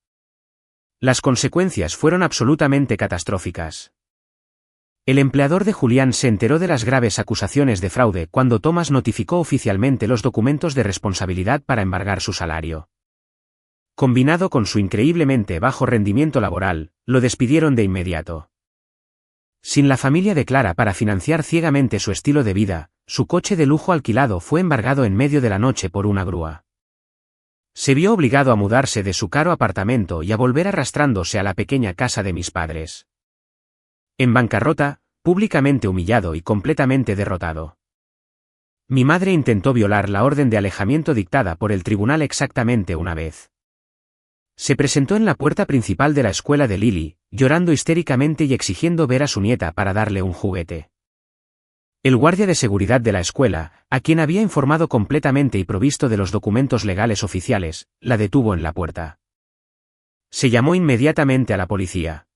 Las consecuencias fueron absolutamente catastróficas. El empleador de Julián se enteró de las graves acusaciones de fraude cuando Thomas notificó oficialmente los documentos de responsabilidad para embargar su salario. Combinado con su increíblemente bajo rendimiento laboral, lo despidieron de inmediato. Sin la familia de Clara para financiar ciegamente su estilo de vida, su coche de lujo alquilado fue embargado en medio de la noche por una grúa. Se vio obligado a mudarse de su caro apartamento y a volver arrastrándose a la pequeña casa de mis padres. En bancarrota, públicamente humillado y completamente derrotado. Mi madre intentó violar la orden de alejamiento dictada por el tribunal exactamente una vez. Se presentó en la puerta principal de la escuela de Lily, llorando histéricamente y exigiendo ver a su nieta para darle un juguete. El guardia de seguridad de la escuela, a quien había informado completamente y provisto de los documentos legales oficiales, la detuvo en la puerta. Se llamó inmediatamente a la policía.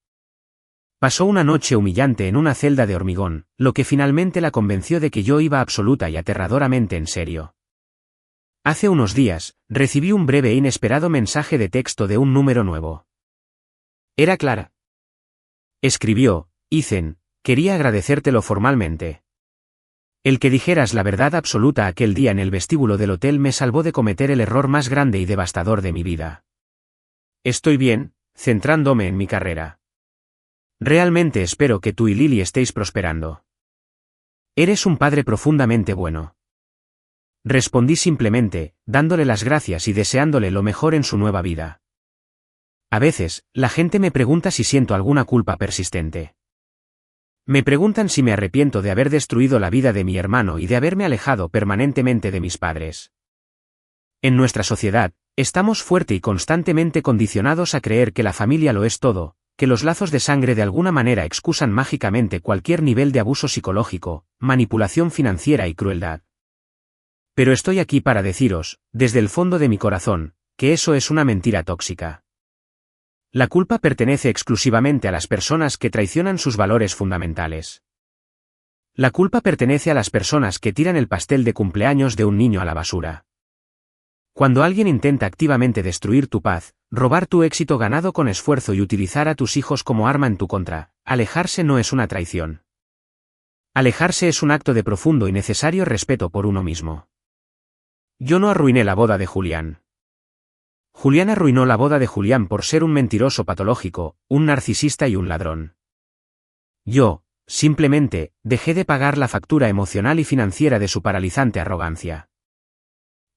Pasó una noche humillante en una celda de hormigón, lo que finalmente la convenció de que yo iba absoluta y aterradoramente en serio. Hace unos días, recibí un breve e inesperado mensaje de texto de un número nuevo. Era Clara. Escribió: «Ethan, quería agradecértelo formalmente. El que dijeras la verdad absoluta aquel día en el vestíbulo del hotel me salvó de cometer el error más grande y devastador de mi vida. Estoy bien, centrándome en mi carrera. Realmente espero que tú y Lily estéis prosperando. Eres un padre profundamente bueno». Respondí simplemente, dándole las gracias y deseándole lo mejor en su nueva vida. A veces, la gente me pregunta si siento alguna culpa persistente. Me preguntan si me arrepiento de haber destruido la vida de mi hermano y de haberme alejado permanentemente de mis padres. En nuestra sociedad, estamos fuerte y constantemente condicionados a creer que la familia lo es todo, que los lazos de sangre de alguna manera excusan mágicamente cualquier nivel de abuso psicológico, manipulación financiera y crueldad. Pero estoy aquí para deciros, desde el fondo de mi corazón, que eso es una mentira tóxica. La culpa pertenece exclusivamente a las personas que traicionan sus valores fundamentales. La culpa pertenece a las personas que tiran el pastel de cumpleaños de un niño a la basura. Cuando alguien intenta activamente destruir tu paz, robar tu éxito ganado con esfuerzo y utilizar a tus hijos como arma en tu contra, alejarse no es una traición. Alejarse es un acto de profundo y necesario respeto por uno mismo. Yo no arruiné la boda de Julián. Julián arruinó la boda de Julián por ser un mentiroso patológico, un narcisista y un ladrón. Yo, simplemente, dejé de pagar la factura emocional y financiera de su paralizante arrogancia.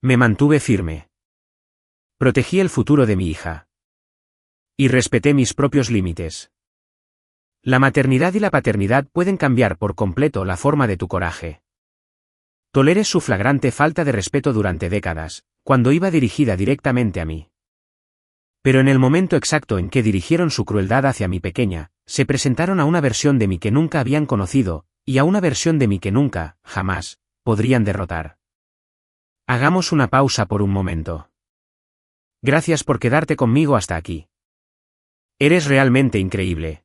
Me mantuve firme. Protegí el futuro de mi hija. Y respeté mis propios límites. La maternidad y la paternidad pueden cambiar por completo la forma de tu coraje. Toleré su flagrante falta de respeto durante décadas, cuando iba dirigida directamente a mí. Pero en el momento exacto en que dirigieron su crueldad hacia mi pequeña, se presentaron a una versión de mí que nunca habían conocido, y a una versión de mí que nunca, jamás, podrían derrotar. Hagamos una pausa por un momento. Gracias por quedarte conmigo hasta aquí. Eres realmente increíble.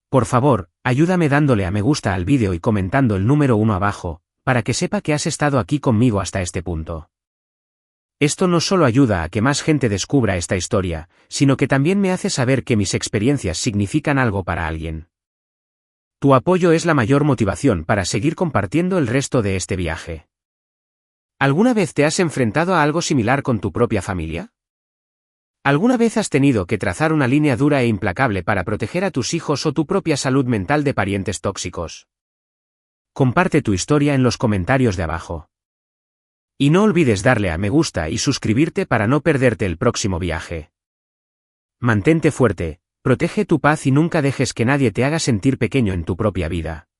Por favor, ayúdame dándole a me gusta al vídeo y comentando el número 1 abajo, para que sepa que has estado aquí conmigo hasta este punto. Esto no solo ayuda a que más gente descubra esta historia, sino que también me hace saber que mis experiencias significan algo para alguien. Tu apoyo es la mayor motivación para seguir compartiendo el resto de este viaje. ¿Alguna vez te has enfrentado a algo similar con tu propia familia? ¿Alguna vez has tenido que trazar una línea dura e implacable para proteger a tus hijos o tu propia salud mental de parientes tóxicos? Comparte tu historia en los comentarios de abajo. Y no olvides darle a me gusta y suscribirte para no perderte el próximo viaje. Mantente fuerte, protege tu paz y nunca dejes que nadie te haga sentir pequeño en tu propia vida.